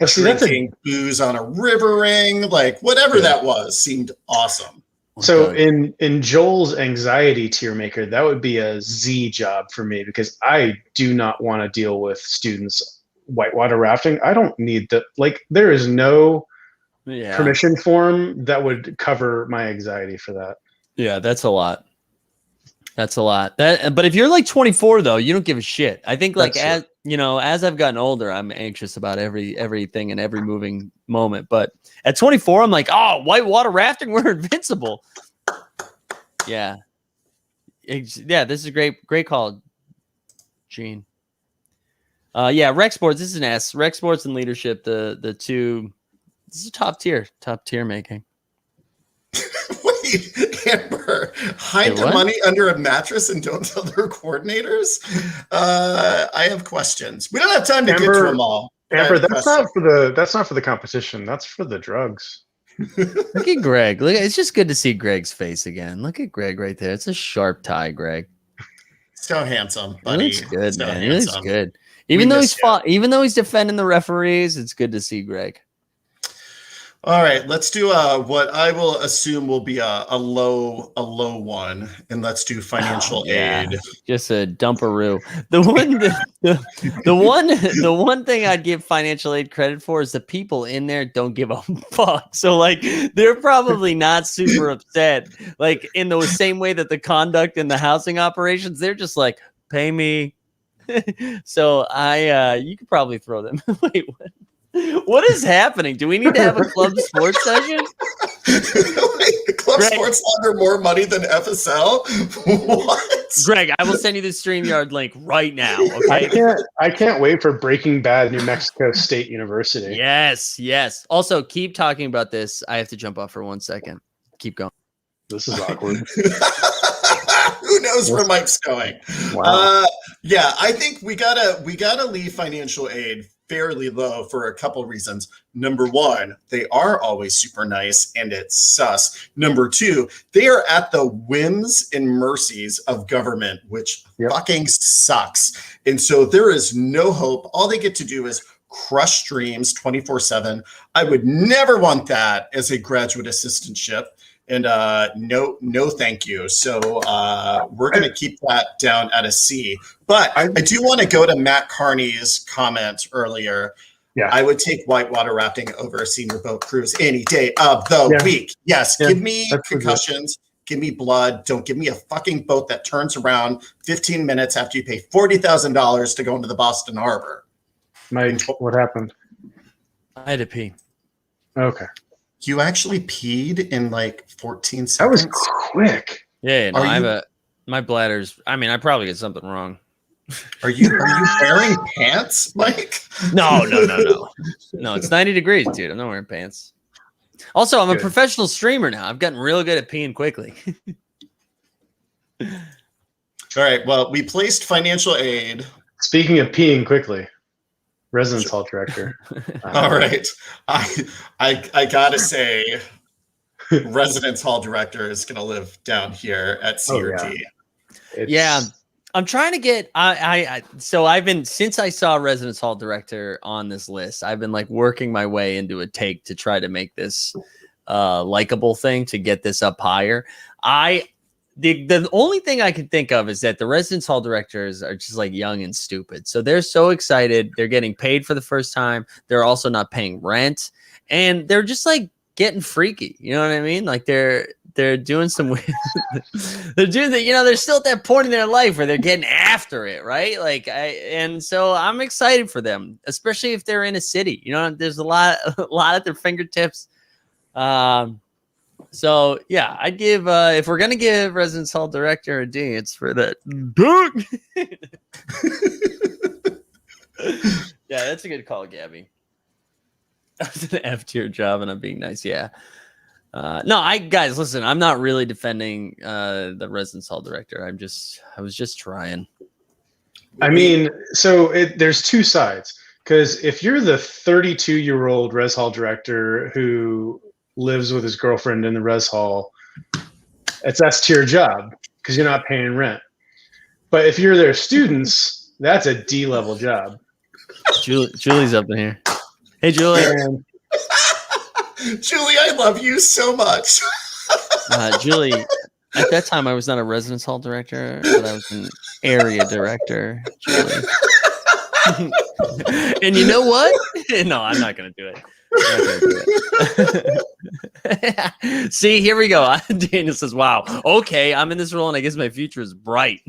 drinking booze on a river ring, like whatever that was, seemed awesome. So in Joel's anxiety tier maker, that would be a Z job for me because I do not want to deal with students whitewater rafting. I don't need the there is no permission form that would cover my anxiety for that. Yeah, that's a lot. That's a lot. But if you're like 24 though, you don't give a shit. I think as I've gotten older, I'm anxious about everything and every moving moment. But at 24, I'm like, oh, whitewater rafting, we're invincible. Yeah. Yeah, this is a great call, Gene. Rec Sports, this is an S. Rec Sports and Leadership, the two. This is top tier making. Wait, Amber, hide the money under a mattress and don't tell their coordinators? I have questions. We don't have time to get to them all. Amber, that's not for the competition. That's for the drugs. Look at Greg. It's just good to see Greg's face again. Look at Greg right there. It's a sharp tie, Greg. So handsome, buddy. He looks good, man. He looks good. Even though he's defending the referees, it's good to see Greg. All right, let's do what I will assume will be a low one, and let's do financial aid. Just a dumperoo. The one thing I'd give financial aid credit for is the people in there don't give a fuck. So they're probably not super upset. Like in the same way that the conduct in the housing operations, they're just like, pay me. So you could probably throw them. Wait, what? What is happening? Do we need to have a club sports session? Club Sports launder more money than FSL? What? Greg, I will send you the StreamYard link right now. Okay. I can't wait for Breaking Bad, New Mexico State University. Yes. Also, keep talking about this. I have to jump off for 1 second. Keep going. This is awkward. Who knows where Mike's going? Wow. I think we gotta leave financial aid fairly low for a couple reasons. Number one, they are always super nice and it's sus. Number two, they are at the whims and mercies of government, which fucking sucks. And so there is no hope. All they get to do is crush dreams 24/7. I would never want that as a graduate assistantship. And no, thank you. So we're going to keep that down at a C. But I do want to go to Matt Carney's comment earlier. Yeah, I would take whitewater rafting over a senior boat cruise any day of the week. Yes, give me concussions, give me blood. Don't give me a fucking boat that turns around 15 minutes after you pay $40,000 to go into the Boston Harbor. Mike, what happened? I had to pee. Okay. You actually peed in 14 seconds? That was quick. Yeah, my bladder's. I mean, I probably get something wrong. Are you wearing pants, Mike? No. No, it's 90 degrees, dude. I'm not wearing pants. Also, I'm a professional streamer now. I've gotten real good at peeing quickly. All right. Well, we placed financial aid. Speaking of peeing quickly. Residence hall director. All right. I gotta say, residence hall director is gonna live down here at CRT. Yeah. I'm trying to get so I've been since I saw residence hall director on this list, I've been working my way into a take to try to make this likable thing to get this up higher. The only thing I can think of is that the residence hall directors are just young and stupid. So they're so excited. They're getting paid for the first time. They're also not paying rent. And they're just getting freaky. You know what I mean? They're doing some they're doing that, they're still at that point in their life where they're getting after it, right? And so I'm excited for them, especially if they're in a city. There's a lot at their fingertips. So yeah, I'd give if we're gonna give residence hall director a D, it's for that. Yeah, that's a good call, Gabby. That's an F tier job, and I'm being nice. Yeah. Guys, listen. I'm not really defending the residence hall director. I was just trying. I mean, so there's two sides, because if you're the 32-year-old res hall director who lives with his girlfriend in the res hall, it's S tier job because you're not paying rent. But if you're their students, that's a D level job. Julie's up in here. Hey, Julie. Julie, I love you so much. Julie, at that time I was not a residence hall director, but I was an area director, Julie. And you know what? No, I'm not going to do it. See, here we go. Daniel says, wow, okay, I'm in this role and I guess my future is bright.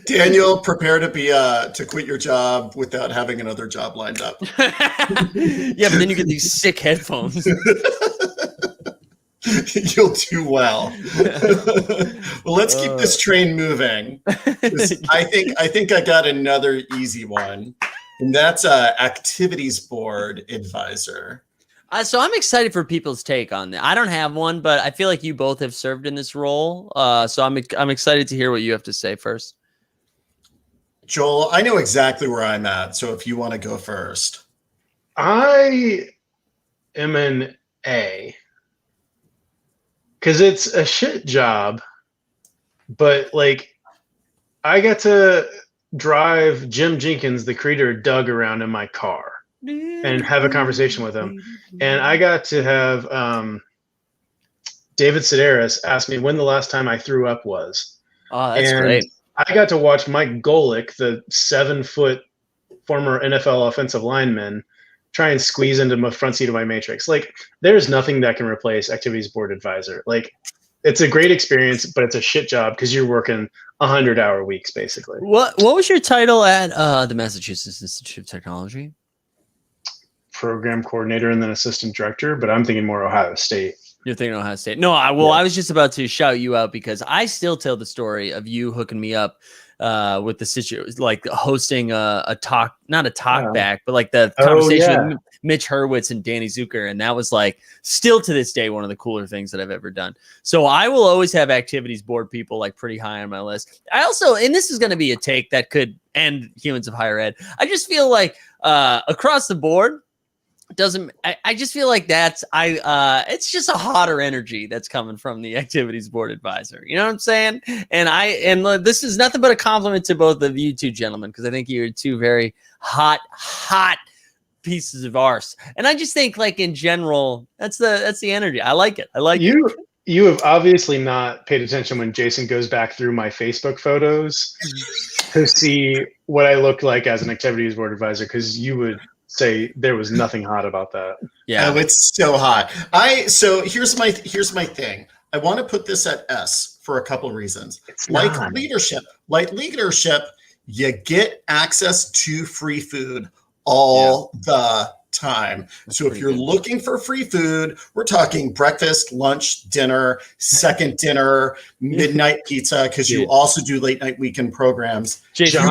Daniel, prepare to be to quit your job without having another job lined up. Yeah, but then you get these sick headphones. You'll do well. Well, let's keep this train moving. I think I got another easy one, and that's activities board advisor. So I'm excited for people's take on that. I don't have one, but I feel like you both have served in this role. So I'm excited to hear what you have to say first. Joel, I know exactly where I'm at, so if you want to go first. I am an A. Because it's a shit job, but like I got to drive Jim Jenkins, the creator of Doug, around in my car and have a conversation with him. And I got to have David Sedaris ask me when the last time I threw up was. Oh, that's great. I got to watch Mike Golick, the 7-foot former NFL offensive lineman, try and squeeze into the front seat of my Matrix. Like, there's nothing that can replace activities board advisor. Like, it's a great experience, but it's a shit job because you're working 100-hour weeks basically. What was your title at the Massachusetts Institute of Technology? Program coordinator and then assistant director, but I'm thinking more Ohio State. You're thinking Ohio State. No, I was just about to shout you out because I still tell the story of you hooking me up with the situation, like hosting a talk, not a talk back, but like the conversation with Mitch Hurwitz and Danny Zucker. And that was like still to this day, one of the cooler things that I've ever done. So I will always have activities board people like pretty high on my list. I also, and this is going to be a take that could end Humans of Higher Ed. I just feel like across the board, I just feel like it's just a hotter energy that's coming from the activities board advisor. You know what I'm saying? And this is nothing but a compliment to both of you two gentlemen, because I think you're two very hot pieces of arse. And I just think, like, in general, that's the energy. I like it. You have obviously not paid attention when Jason goes back through my Facebook photos to see what I looked like as an activities board advisor, because you would say there was nothing hot about that. Yeah, oh, it's so hot. So here's my thing. I want to put this at S for a couple of reasons. Like leadership, you get access to free food all the time. So if you're looking for free food, we're talking breakfast, lunch, dinner, second dinner, midnight pizza, because you also do late night weekend programs. Jason,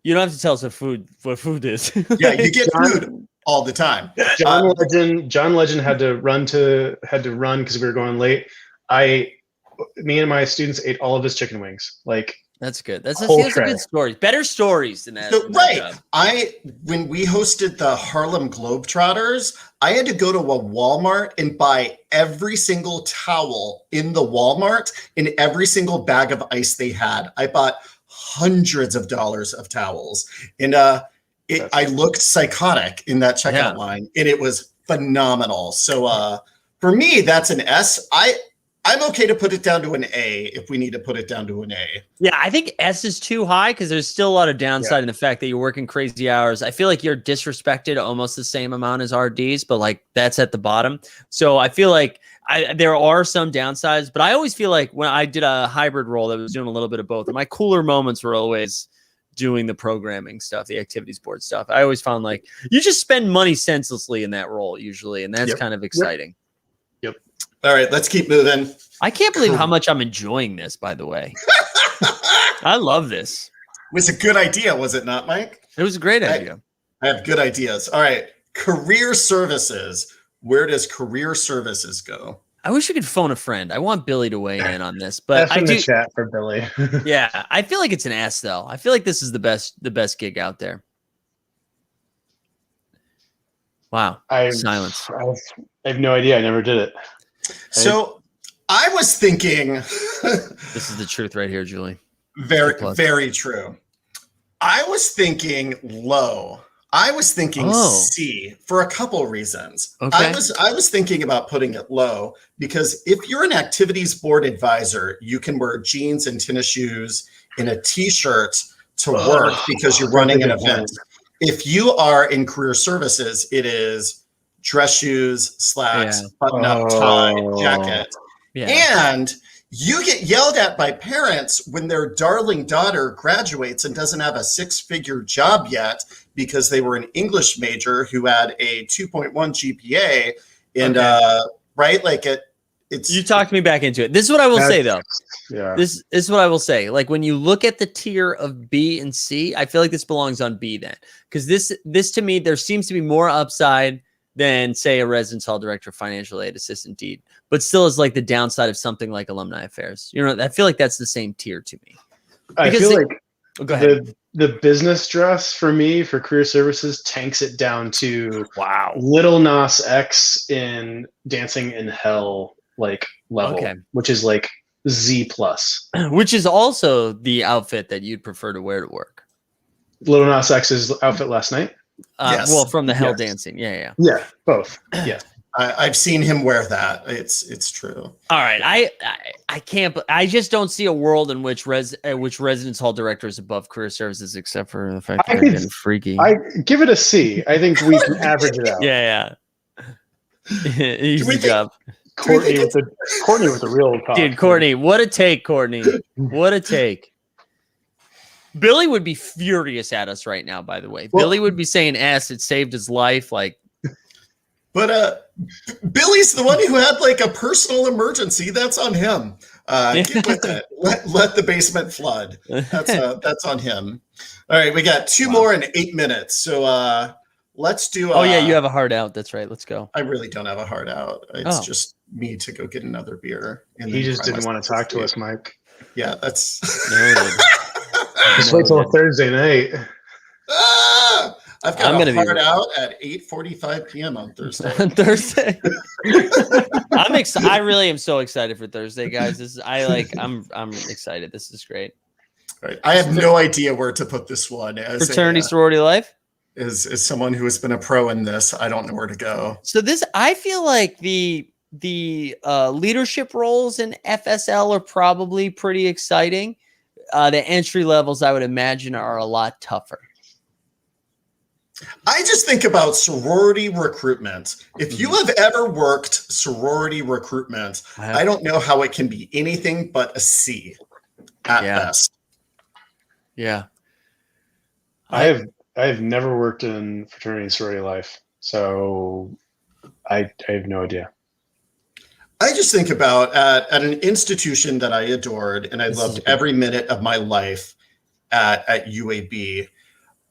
you don't have to tell us what food is. Yeah, you get food all the time. John Legend had to run because we were going late. Me and my students ate all of his chicken wings. Like, that's good. That's a good story. Better stories than that. So, right. When we hosted the Harlem Globetrotters, I had to go to a Walmart and buy every single towel in the Walmart and every single bag of ice they had. I bought hundreds of dollars of towels. And I looked psychotic in that checkout line, and it was phenomenal. So for me, that's an S. I'm okay to put it down to an A if we need to put it down to an A. Yeah, I think S is too high because there's still a lot of downside in the fact that you're working crazy hours. I feel like you're disrespected almost the same amount as RDs, but like that's at the bottom. So I feel like there are some downsides, but I always feel like when I did a hybrid role that was doing a little bit of both, and my cooler moments were always doing the programming stuff, the activities board stuff. I always found like you just spend money senselessly in that role usually, and that's kind of exciting. Yep. All right, let's keep moving. I can't believe how much I'm enjoying this, by the way. I love this. It was a good idea, was it not, Mike? It was a great idea. I have good ideas. All right, career services. Where does career services go? I wish we could phone a friend. I want Billy to weigh in on this, but I do chat for Billy. Yeah, I feel like it's an S though. I feel like this is the best gig out there. Wow, silence. I have no idea. I never did it. So I was thinking. This is the truth right here, Julie. Very, very true. I was thinking low. I was thinking Oh. C for a couple reasons. Okay. I was thinking about putting it low because if you're an activities board advisor, you can wear jeans and tennis shoes and a t-shirt to work because you're running an event. If you are in career services, it is dress shoes, slacks, button-up tie, jacket. Yeah. And you get yelled at by parents when their darling daughter graduates and doesn't have a six-figure job yet because they were an English major who had a 2.1 GPA. And right, like it's You talked me back into it. This is what I will say though. Yeah. This is what I will say. Like when you look at the tier of B and C, I feel like this belongs on B then, because this to me there seems to be more upside than say a residence hall director, financial aid assistant deed, but still is like the downside of something like alumni affairs. You know, I feel like that's the same tier to me. I Because feel it- like Go ahead. the business dress for me for career services tanks it down to Wow. Little Nas X in Dancing in Hell like level, Okay. which is like Z plus. Which is also the outfit that you'd prefer to wear to work. Little Nas X's outfit last night. Yes. Well, from the Hell Yes. Dancing. Yeah. Yeah, both. Yeah. I've seen him wear that. It's true. All right. I can't. I just don't see a world in which residence hall director is above career services, except for the fact I that they're could- getting freaky. I give it a C. I think we can average it out. Yeah. Easy we think- job, Courtney with the real talk. dude. Courtney, what a take, Courtney. What a take. Billy would be furious at us right now. By the way, Well- Billy would be saying S. It saved his life. Like, But Billy's the one who had like a personal emergency. That's on him. Get with it. Let the basement flood. That's on him. All right, we got two more in 8 minutes. So let's do. oh yeah, you have a heart out. That's right. Let's go. I really don't have a heart out. It's just me to go get another beer. And He then just cry didn't want to myself talk to sleep. us, Mike. Yeah, that's. Noted. Just wait till Thursday night. I've got I'm a gonna be- heart out at 8:45 p.m. on Thursday. On Thursday. I really am so excited for Thursday, guys. I'm excited. This is great. All right. I have no idea where to put this one. As Fraternity sorority life. as someone who has been a pro in this, I don't know where to go. So this, I feel like the leadership roles in FSL are probably pretty exciting. The entry levels, I would imagine, are a lot tougher. I just think about sorority recruitment. If you have ever worked sorority recruitment, I don't know how it can be anything but a C at best. Yeah. I have never worked in fraternity and sorority life, so I have no idea. I just think about at an institution that I adored and I loved every minute of my life at UAB.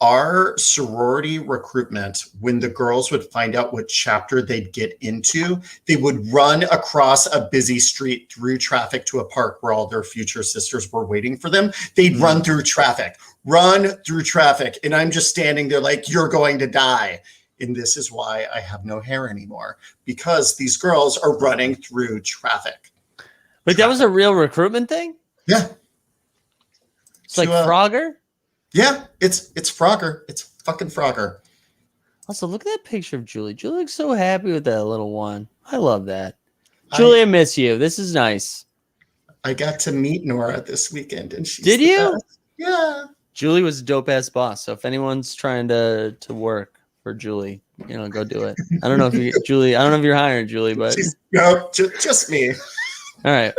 Our sorority recruitment, when the girls would find out what chapter they'd get into, they would run across a busy street through traffic to a park where all their future sisters were waiting for them. They'd run through traffic. And I'm just standing there like, you're going to die. And this is why I have no hair anymore, because these girls are running through traffic. But that was a real recruitment thing? Yeah. It's like So, Frogger? Yeah, it's Frogger. It's fucking Frogger. Also, look at that picture of Julie. Julie looks so happy with that little one. I love that. Julie, I miss you. This is nice. I got to meet Nora this weekend, and she's Did the you? best. Yeah. Julie was a dope ass boss. So if anyone's trying to work for Julie, go do it. I don't know if you're hiring Julie, but No, just me. all right.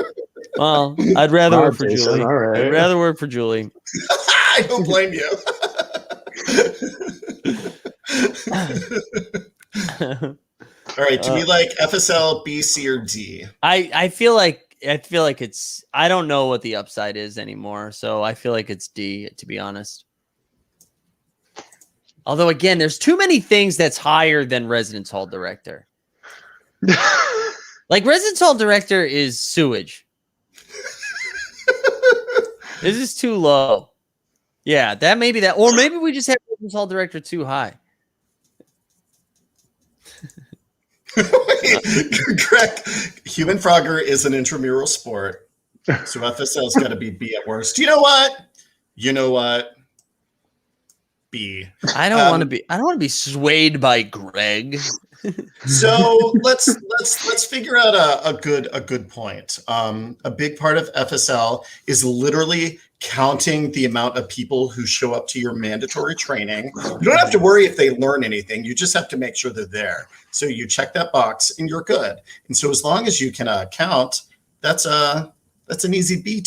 Well, I'd rather work for Jason, Julie. all right. I'd rather work for Julie. I don't blame you. All right. Do we like FSL, B, C, or D? I feel like it's, I don't know what the upside is anymore. So I feel like it's D, to be honest. Although again, there's too many things that's higher than residence hall director. Like residence hall director is sewage. This is too low. Yeah, that may be that. Or maybe we just have residence hall director too high. Greg, human Frogger is an intramural sport. So FSL's got to be B at worst. You know what? B. I don't want to be. I don't want to be swayed by Greg. So let's figure out a good point. A big part of FSL is literally counting the amount of people who show up to your mandatory training. You don't have to worry if they learn anything. You just have to make sure they're there. So you check that box and you're good. And so as long as you can count, that's an easy B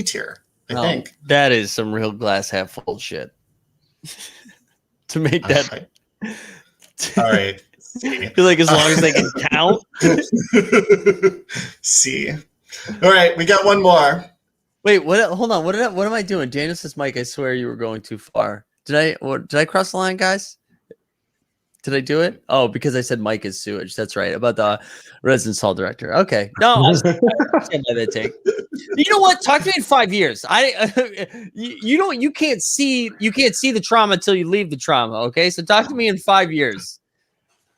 tier. I think that is some real glass half full shit. To make that. All right. I feel like as long as they can count. See. All right, we got one more. Wait, what? Hold on. What am I doing? Daniel says, "Mike, I swear you were going too far." Did I cross the line, guys? Did I do it? Oh, because I said Mike is sewage. That's right. About the residence hall director. Okay. No, I stand by that take. You know what? Talk to me in 5 years. You can't see the trauma until you leave the trauma. Okay, so talk to me in 5 years.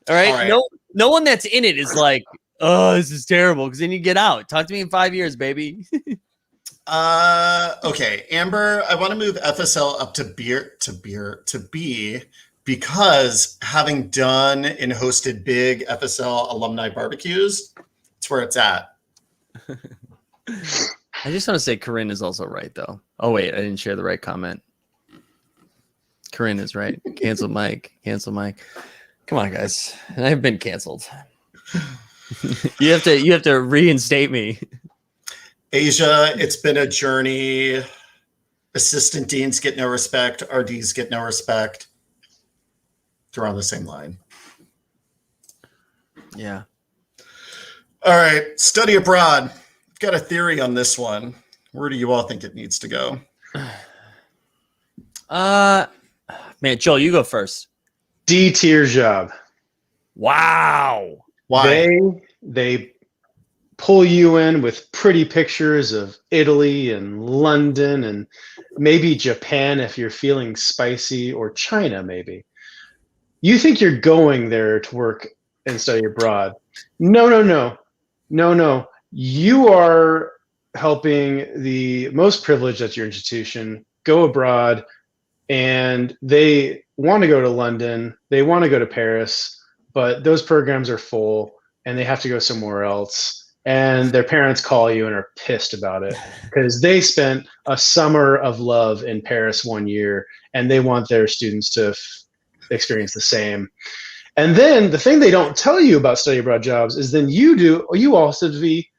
All right. No one that's in it is like, oh, this is terrible. Because then you get out. Talk to me in 5 years, baby. Okay, Amber, I want to move FSL up to B because having done and hosted big FSL alumni barbecues, it's where it's at. I just want to say Corinne is also right, though. Oh, wait, I didn't share the right comment. Corinne is right. Cancel Mike. Come on, guys. I've been canceled. You have to reinstate me. Asia, it's been a journey. Assistant deans get no respect. RDs get no respect. They're on the same line. Yeah. All right. Study abroad. I've got a theory on this one. Where do you all think it needs to go? Man, Joel, you go first. D tier job. Wow. Why? They pull you in with pretty pictures of Italy and London and maybe Japan if you're feeling spicy, or China maybe. You think you're going there to work and study abroad. No. You are helping the most privileged at your institution go abroad, and they want to go to London, they want to go to Paris, but those programs are full and they have to go somewhere else. And their parents call you and are pissed about it because they spent a summer of love in Paris 1 year and they want their students to experience the same. And then the thing they don't tell you about study abroad jobs is then you also have to be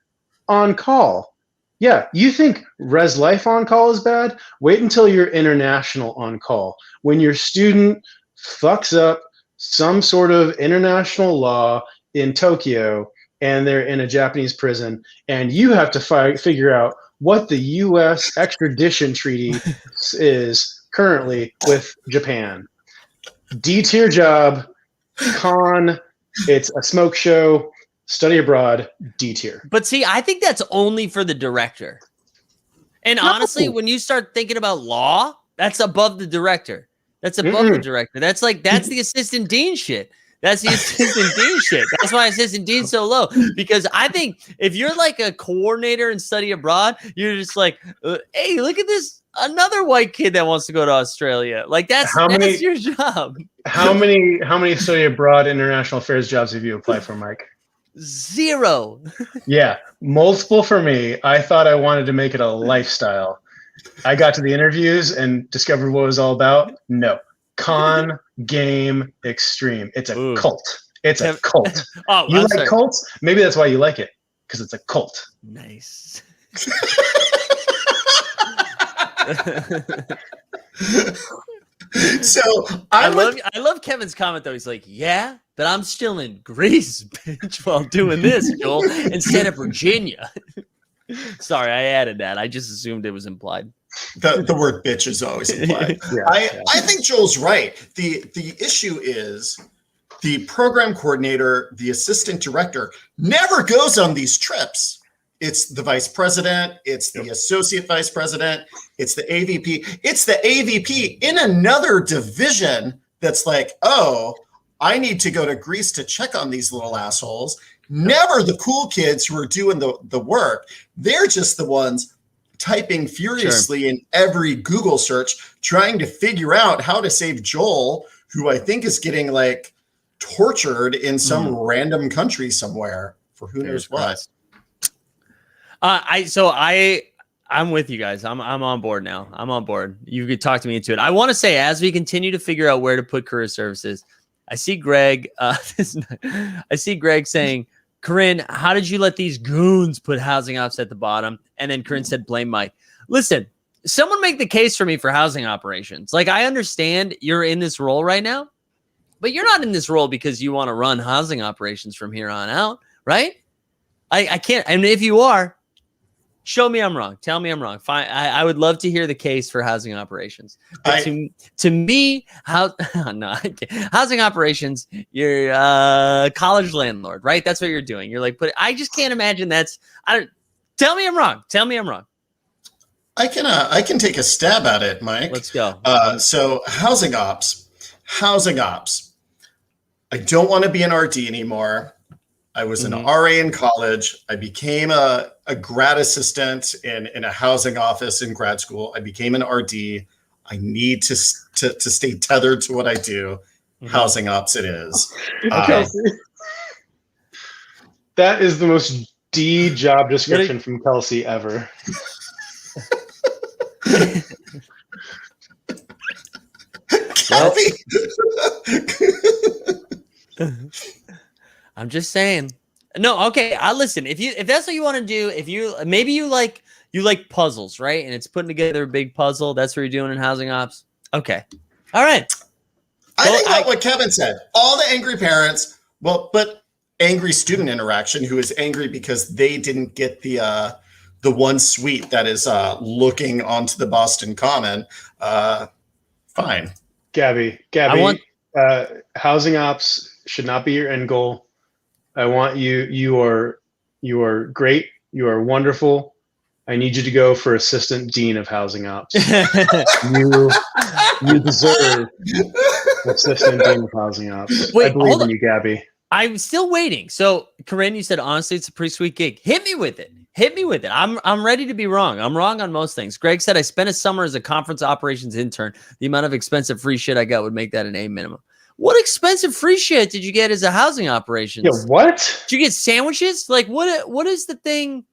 on call. Yeah, you think res life on call is bad? Wait until you're international on call. When your student fucks up some sort of international law in Tokyo and they're in a Japanese prison, and you have to figure out what the U.S. extradition treaty is currently with Japan. D-tier job, it's a smoke show, study abroad, D-tier. But see, I think that's only for the director. And honestly, when you start thinking about law, that's above the director. That's above the director. That's the assistant dean shit. That's the assistant dean shit. That's why assistant dean's so low. Because I think if you're like a coordinator in study abroad, you're just like, hey, look at this, another white kid that wants to go to Australia. Like that's your job. How many study abroad international affairs jobs have you applied for, Mike? 0. Yeah, multiple for me. I thought I wanted to make it a lifestyle. I got to the interviews and discovered what it was all about. No. Con, game, extreme. It's a cult. It's a cult. Oh, you like cults? Maybe that's why you like it, because it's a cult. Nice. So I love Kevin's comment though. He's like, yeah, but I'm still in Greece, bitch, while doing this, Joel, instead of Virginia. Sorry, I added that. I just assumed it was implied. The word bitch is always implied. I think Joel's right. The issue is the program coordinator, the assistant director, never goes on these trips. It's the vice president, it's the associate vice president, it's the AVP. It's the AVP in another division that's like, oh, I need to go to Greece to check on these little assholes. Never the cool kids who are doing the work. They're just the ones typing furiously in every Google search, trying to figure out how to save Joel, who I think is getting like tortured in some random country somewhere for who knows what. I'm with you guys. I'm on board now. I'm on board. You could talk to me into it. I want to say, as we continue to figure out where to put career services, I see Greg. I see Greg saying, "Corinne, how did you let these goons put housing ops at the bottom?" And then Corinne said, "Blame Mike." Listen, someone make the case for me for housing operations. Like, I understand you're in this role right now, but you're not in this role because you want to run housing operations from here on out, right? I can't. And if you are, show me I'm wrong. Tell me I'm wrong. Fine. I would love to hear the case for housing operations. But to me, housing operations, you're a college landlord, right? That's what you're doing. You're like, but I just can't imagine tell me I'm wrong. Tell me I'm wrong. I can take a stab at it, Mike. Let's go. So housing ops. I don't want to be an RD anymore. I was an RA in college. I became a grad assistant in a housing office in grad school. I became an RD. I need to stay tethered to what I do. Housing ops it is. That is the most D job description from Kelsey ever. Kelsey. I'm just saying. No, okay. I listen. If that's what you want to do, maybe you like puzzles, right? And it's putting together a big puzzle. That's what you're doing in housing ops. Okay. All right. I think about what Kevin said. All the angry parents, but angry student interaction who is angry because they didn't get the one suite that is looking onto the Boston Common. Fine. Gabby, housing ops should not be your end goal. I want you. You are great. You are wonderful. I need you to go for assistant dean of housing ops. you deserve assistant dean of housing ops. Wait, I believe in you, Gabby. I'm still waiting. So, Corinne, you said honestly, it's a pretty sweet gig. Hit me with it. I'm ready to be wrong. I'm wrong on most things. Greg said I spent a summer as a conference operations intern. The amount of expensive free shit I got would make that an A minimum. What expensive free shit did you get as a housing operations? Yeah, what? Did you get sandwiches? Like, what is the thing?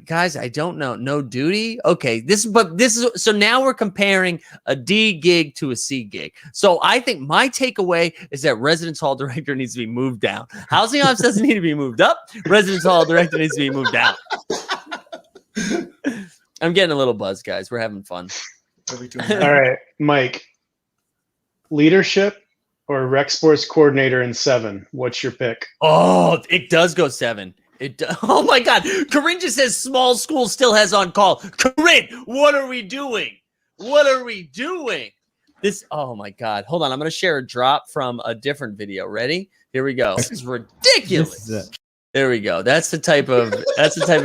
Guys, I don't know. No duty. Okay. So now we're comparing a D gig to a C gig. So I think my takeaway is that residence hall director needs to be moved down. Housing ops doesn't need to be moved up. Residence hall director needs to be moved down. I'm getting a little buzzed, guys. We're having fun. What are we doing? All right, Mike. Leadership or rec sports coordinator in 7? What's your pick? Oh, it does go 7. Oh my God. Corinne just says small school still has on call. Corinne, what are we doing? Oh my God. Hold on. I'm going to share a drop from a different video. Ready? Here we go. This is ridiculous. There we go. That's the type of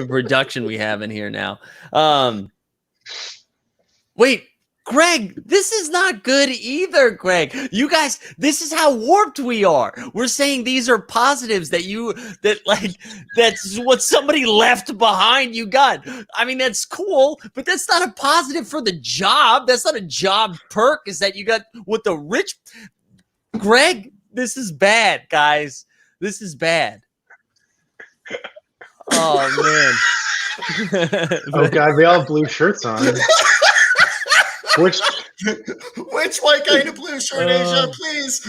production we have in here now. Wait, Greg, this is not good either, Greg. You guys, this is how warped we are. We're saying these are positives that's what somebody left behind you got. I mean, that's cool, but that's not a positive for the job. That's not a job perk, is that you got what the rich. Greg, this is bad, guys. This is bad. Oh, man. Oh, God, we all have blue shirts on. Which white guy in a blue shirt, Asia, please?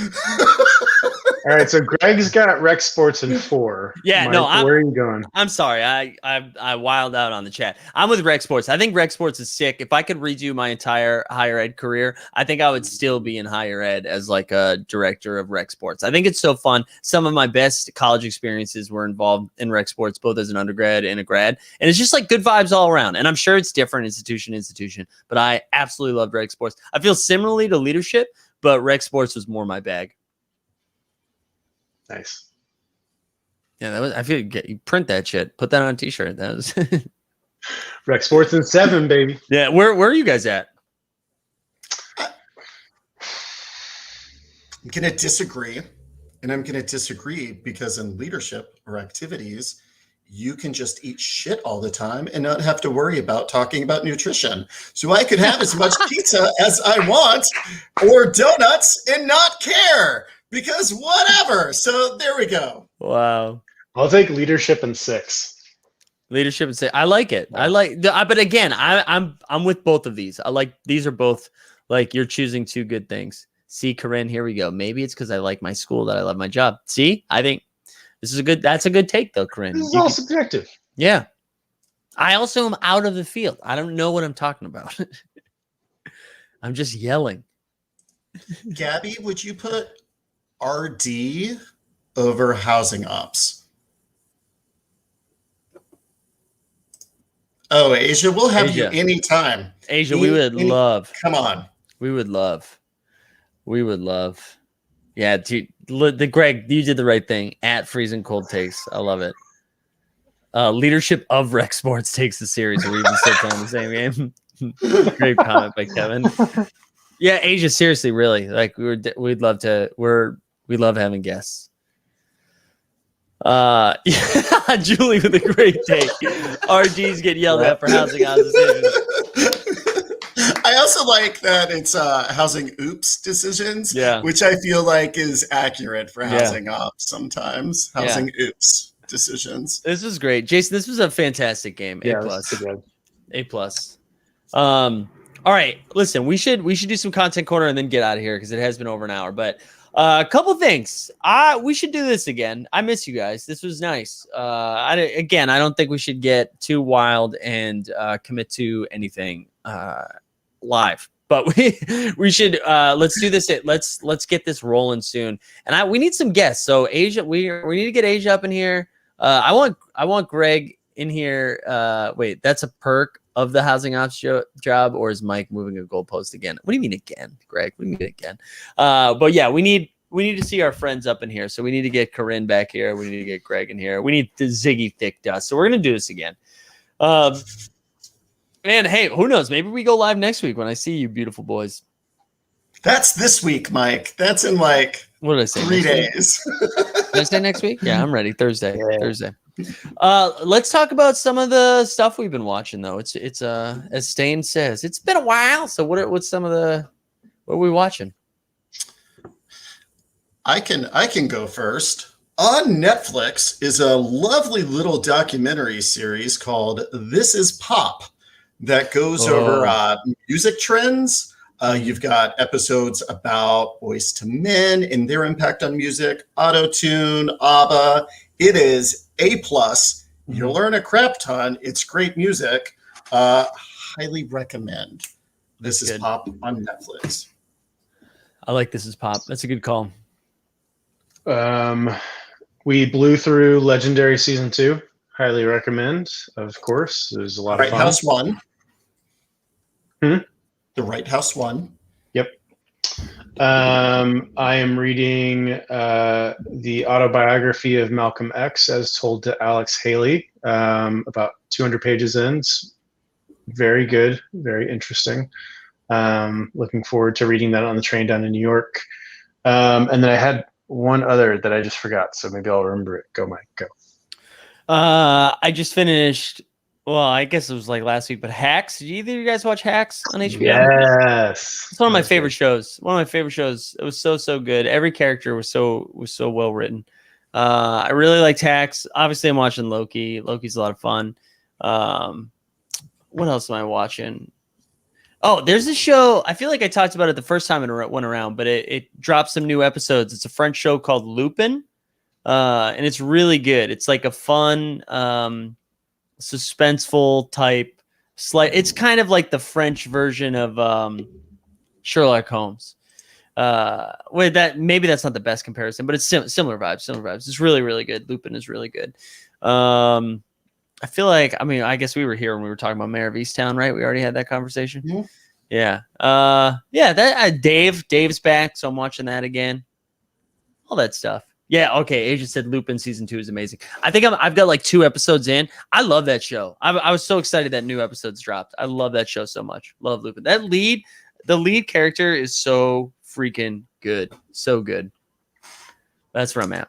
All right, so Greg's got rec sports in 4. Yeah, Mike, no, where are you going? I'm sorry, I wild out on the chat. I'm with rec sports. I think rec sports is sick. If I could redo my entire higher ed career, I think I would still be in higher ed as like a director of rec sports. I think it's so fun. Some of my best college experiences were involved in rec sports, both as an undergrad and a grad, and it's just like good vibes all around. And I'm sure it's different institution, but I absolutely loved rec sports. I feel similarly to leadership, but rec sports was more my bag. Nice. Yeah, I feel you print that shit. Put that on a t-shirt. That was rec sports in 7, baby. Yeah, where are you guys at? I'm gonna disagree. And I'm gonna disagree because in leadership or activities, you can just eat shit all the time and not have to worry about talking about nutrition. So I could have as much pizza as I want or donuts and not care because whatever. So there we go. Wow. I'll take leadership in 6. Leadership and say I like it. I like but again, I'm with both of these. I like these are both like you're choosing two good things. See, Corinne, here we go. Maybe it's because I like my school that I love my job. See, I think that's a good take though, Corinne. This is all subjective. Yeah. I also am out of the field. I don't know what I'm talking about. I'm just yelling. Gabby, would you put RD over housing ops? Oh, Asia, we'll have you anytime. Asia, we would love. Come on. We would love. Yeah, dude, the Greg, you did the right thing. At Freezing Cold Takes. I love it. Leadership of Rec Sports takes the series. We even still playing the same game. Great comment by Kevin. Yeah, Asia, seriously, really. Like we'd love to. We love having guests. Yeah, Julie with a great take. RGs get yelled at for housing on decisions. I also like that it's housing oops decisions, yeah, which I feel like is accurate for housing ops sometimes. Housing oops decisions. This was great. Jason, this was a fantastic game. A plus. A plus. All right. Listen, we should do some content corner and then get out of here because it has been over an hour. But a couple things. We should do this again. I miss you guys. This was nice. I don't think we should get too wild and commit to anything live. But we should let's do this. Let's get this rolling soon. And we need some guests. So Asia, we need to get Asia up in here. I want Greg in here. Wait, that's a perk of the housing ops job, or is Mike moving a goalpost again? What do you mean again, Greg? What do you mean again? But yeah, we need to see our friends up in here. So we need to get Corinne back here. We need to get Greg in here. We need the Ziggy Thick Dust. So we're gonna do this again. Man, hey, who knows? Maybe we go live next week when I see you, beautiful boys. That's this week, Mike. That's in like what did I say? 3 days. Did I say next week? Yeah, I'm ready. Thursday. Let's talk about some of the stuff we've been watching though. It's as Stain says, it's been a while. So what's some of what are we watching? I can go first. On Netflix is a lovely little documentary series called This Is Pop that goes over music trends. You've got episodes about Boyz II Men and their impact on music, Auto-Tune, ABBA. It is A+. You'll learn a crap ton. It's great music. Highly recommend. This is Pop on Netflix. I like This Is Pop. That's a good call. We blew through Legendary Season 2. Highly recommend, of course. It was a lot of fun. House 1. The Right House 1. Yep. I am reading the autobiography of Malcolm X as told to Alex Haley, about 200 pages in. It's very good, very interesting. Looking forward to reading that on the train down to New York. And then I had one other that I just forgot, so maybe I'll remember it. Go, Mike, go. I just finished. Well, I guess it was like last week, but Hacks. Did either of you guys watch Hacks on HBO? Yes, it's one of my favorite shows. One of my favorite shows. It was so good. Every character was so well written. I really liked Hacks. Obviously, I'm watching Loki. Loki's a lot of fun. What else am I watching? Oh, there's a show. I feel like I talked about it the first time it went around, but it dropped some new episodes. It's a French show called Lupin, and it's really good. It's like a fun, suspenseful type. It's kind of like the French version of Sherlock Holmes. Maybe that's not the best comparison, but it's similar vibes. It's really, really good. Lupin is really good. I feel like, I guess we were here when we were talking about Mayor of Easttown, right? We already had that conversation. Yeah. Dave's back, so I'm watching that again. All that stuff. Yeah. Okay. Asia said Lupin season 2 is amazing. I think I've got like 2 episodes in. I love that show. I was so excited that new episodes dropped. I love that show so much. Love Lupin. The lead character is so freaking good. So good. That's where I'm at.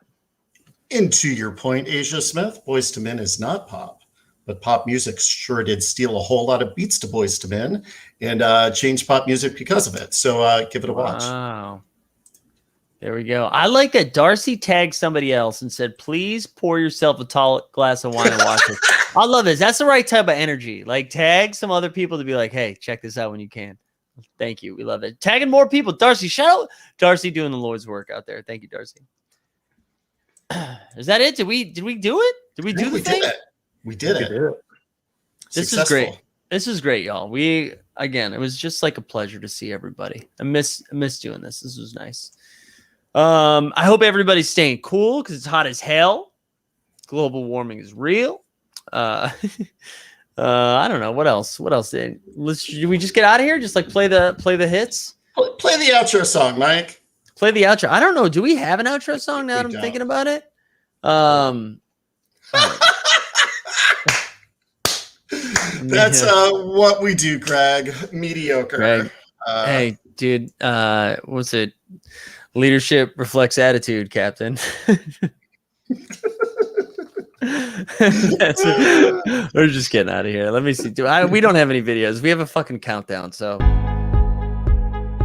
And to your point, Asia Smith, Boyz II Men is not pop, but pop music sure did steal a whole lot of beats to Boyz II Men and changed pop music because of it. So give it a watch. Wow. There we go. I like that Darcy tagged somebody else and said, please pour yourself a tall glass of wine and watch it. I love this. That's the right type of energy. Like, tag some other people to be like, hey, check this out when you can. Thank you. We love it. Tagging more people. Darcy, shout out Darcy doing the Lord's work out there. Thank you, Darcy. Is that it? Did we do it? Did we do the thing? We did it. This is great. This is great, y'all. Again, it was just like a pleasure to see everybody. I miss doing this. This was nice. I hope everybody's staying cool because it's hot as hell. Global warming is real. I don't know what else. Should we just get out of here? Just like play the hits. Play the outro song, Mike. Play the outro. I don't know. Do we have an outro song now that I'm thinking about it? That's what we do, Craig. Mediocre. Craig. Hey, dude. What's it? Leadership reflects attitude, Captain. We're just getting out of here. Let me see. We don't have any videos. We have a fucking countdown, so.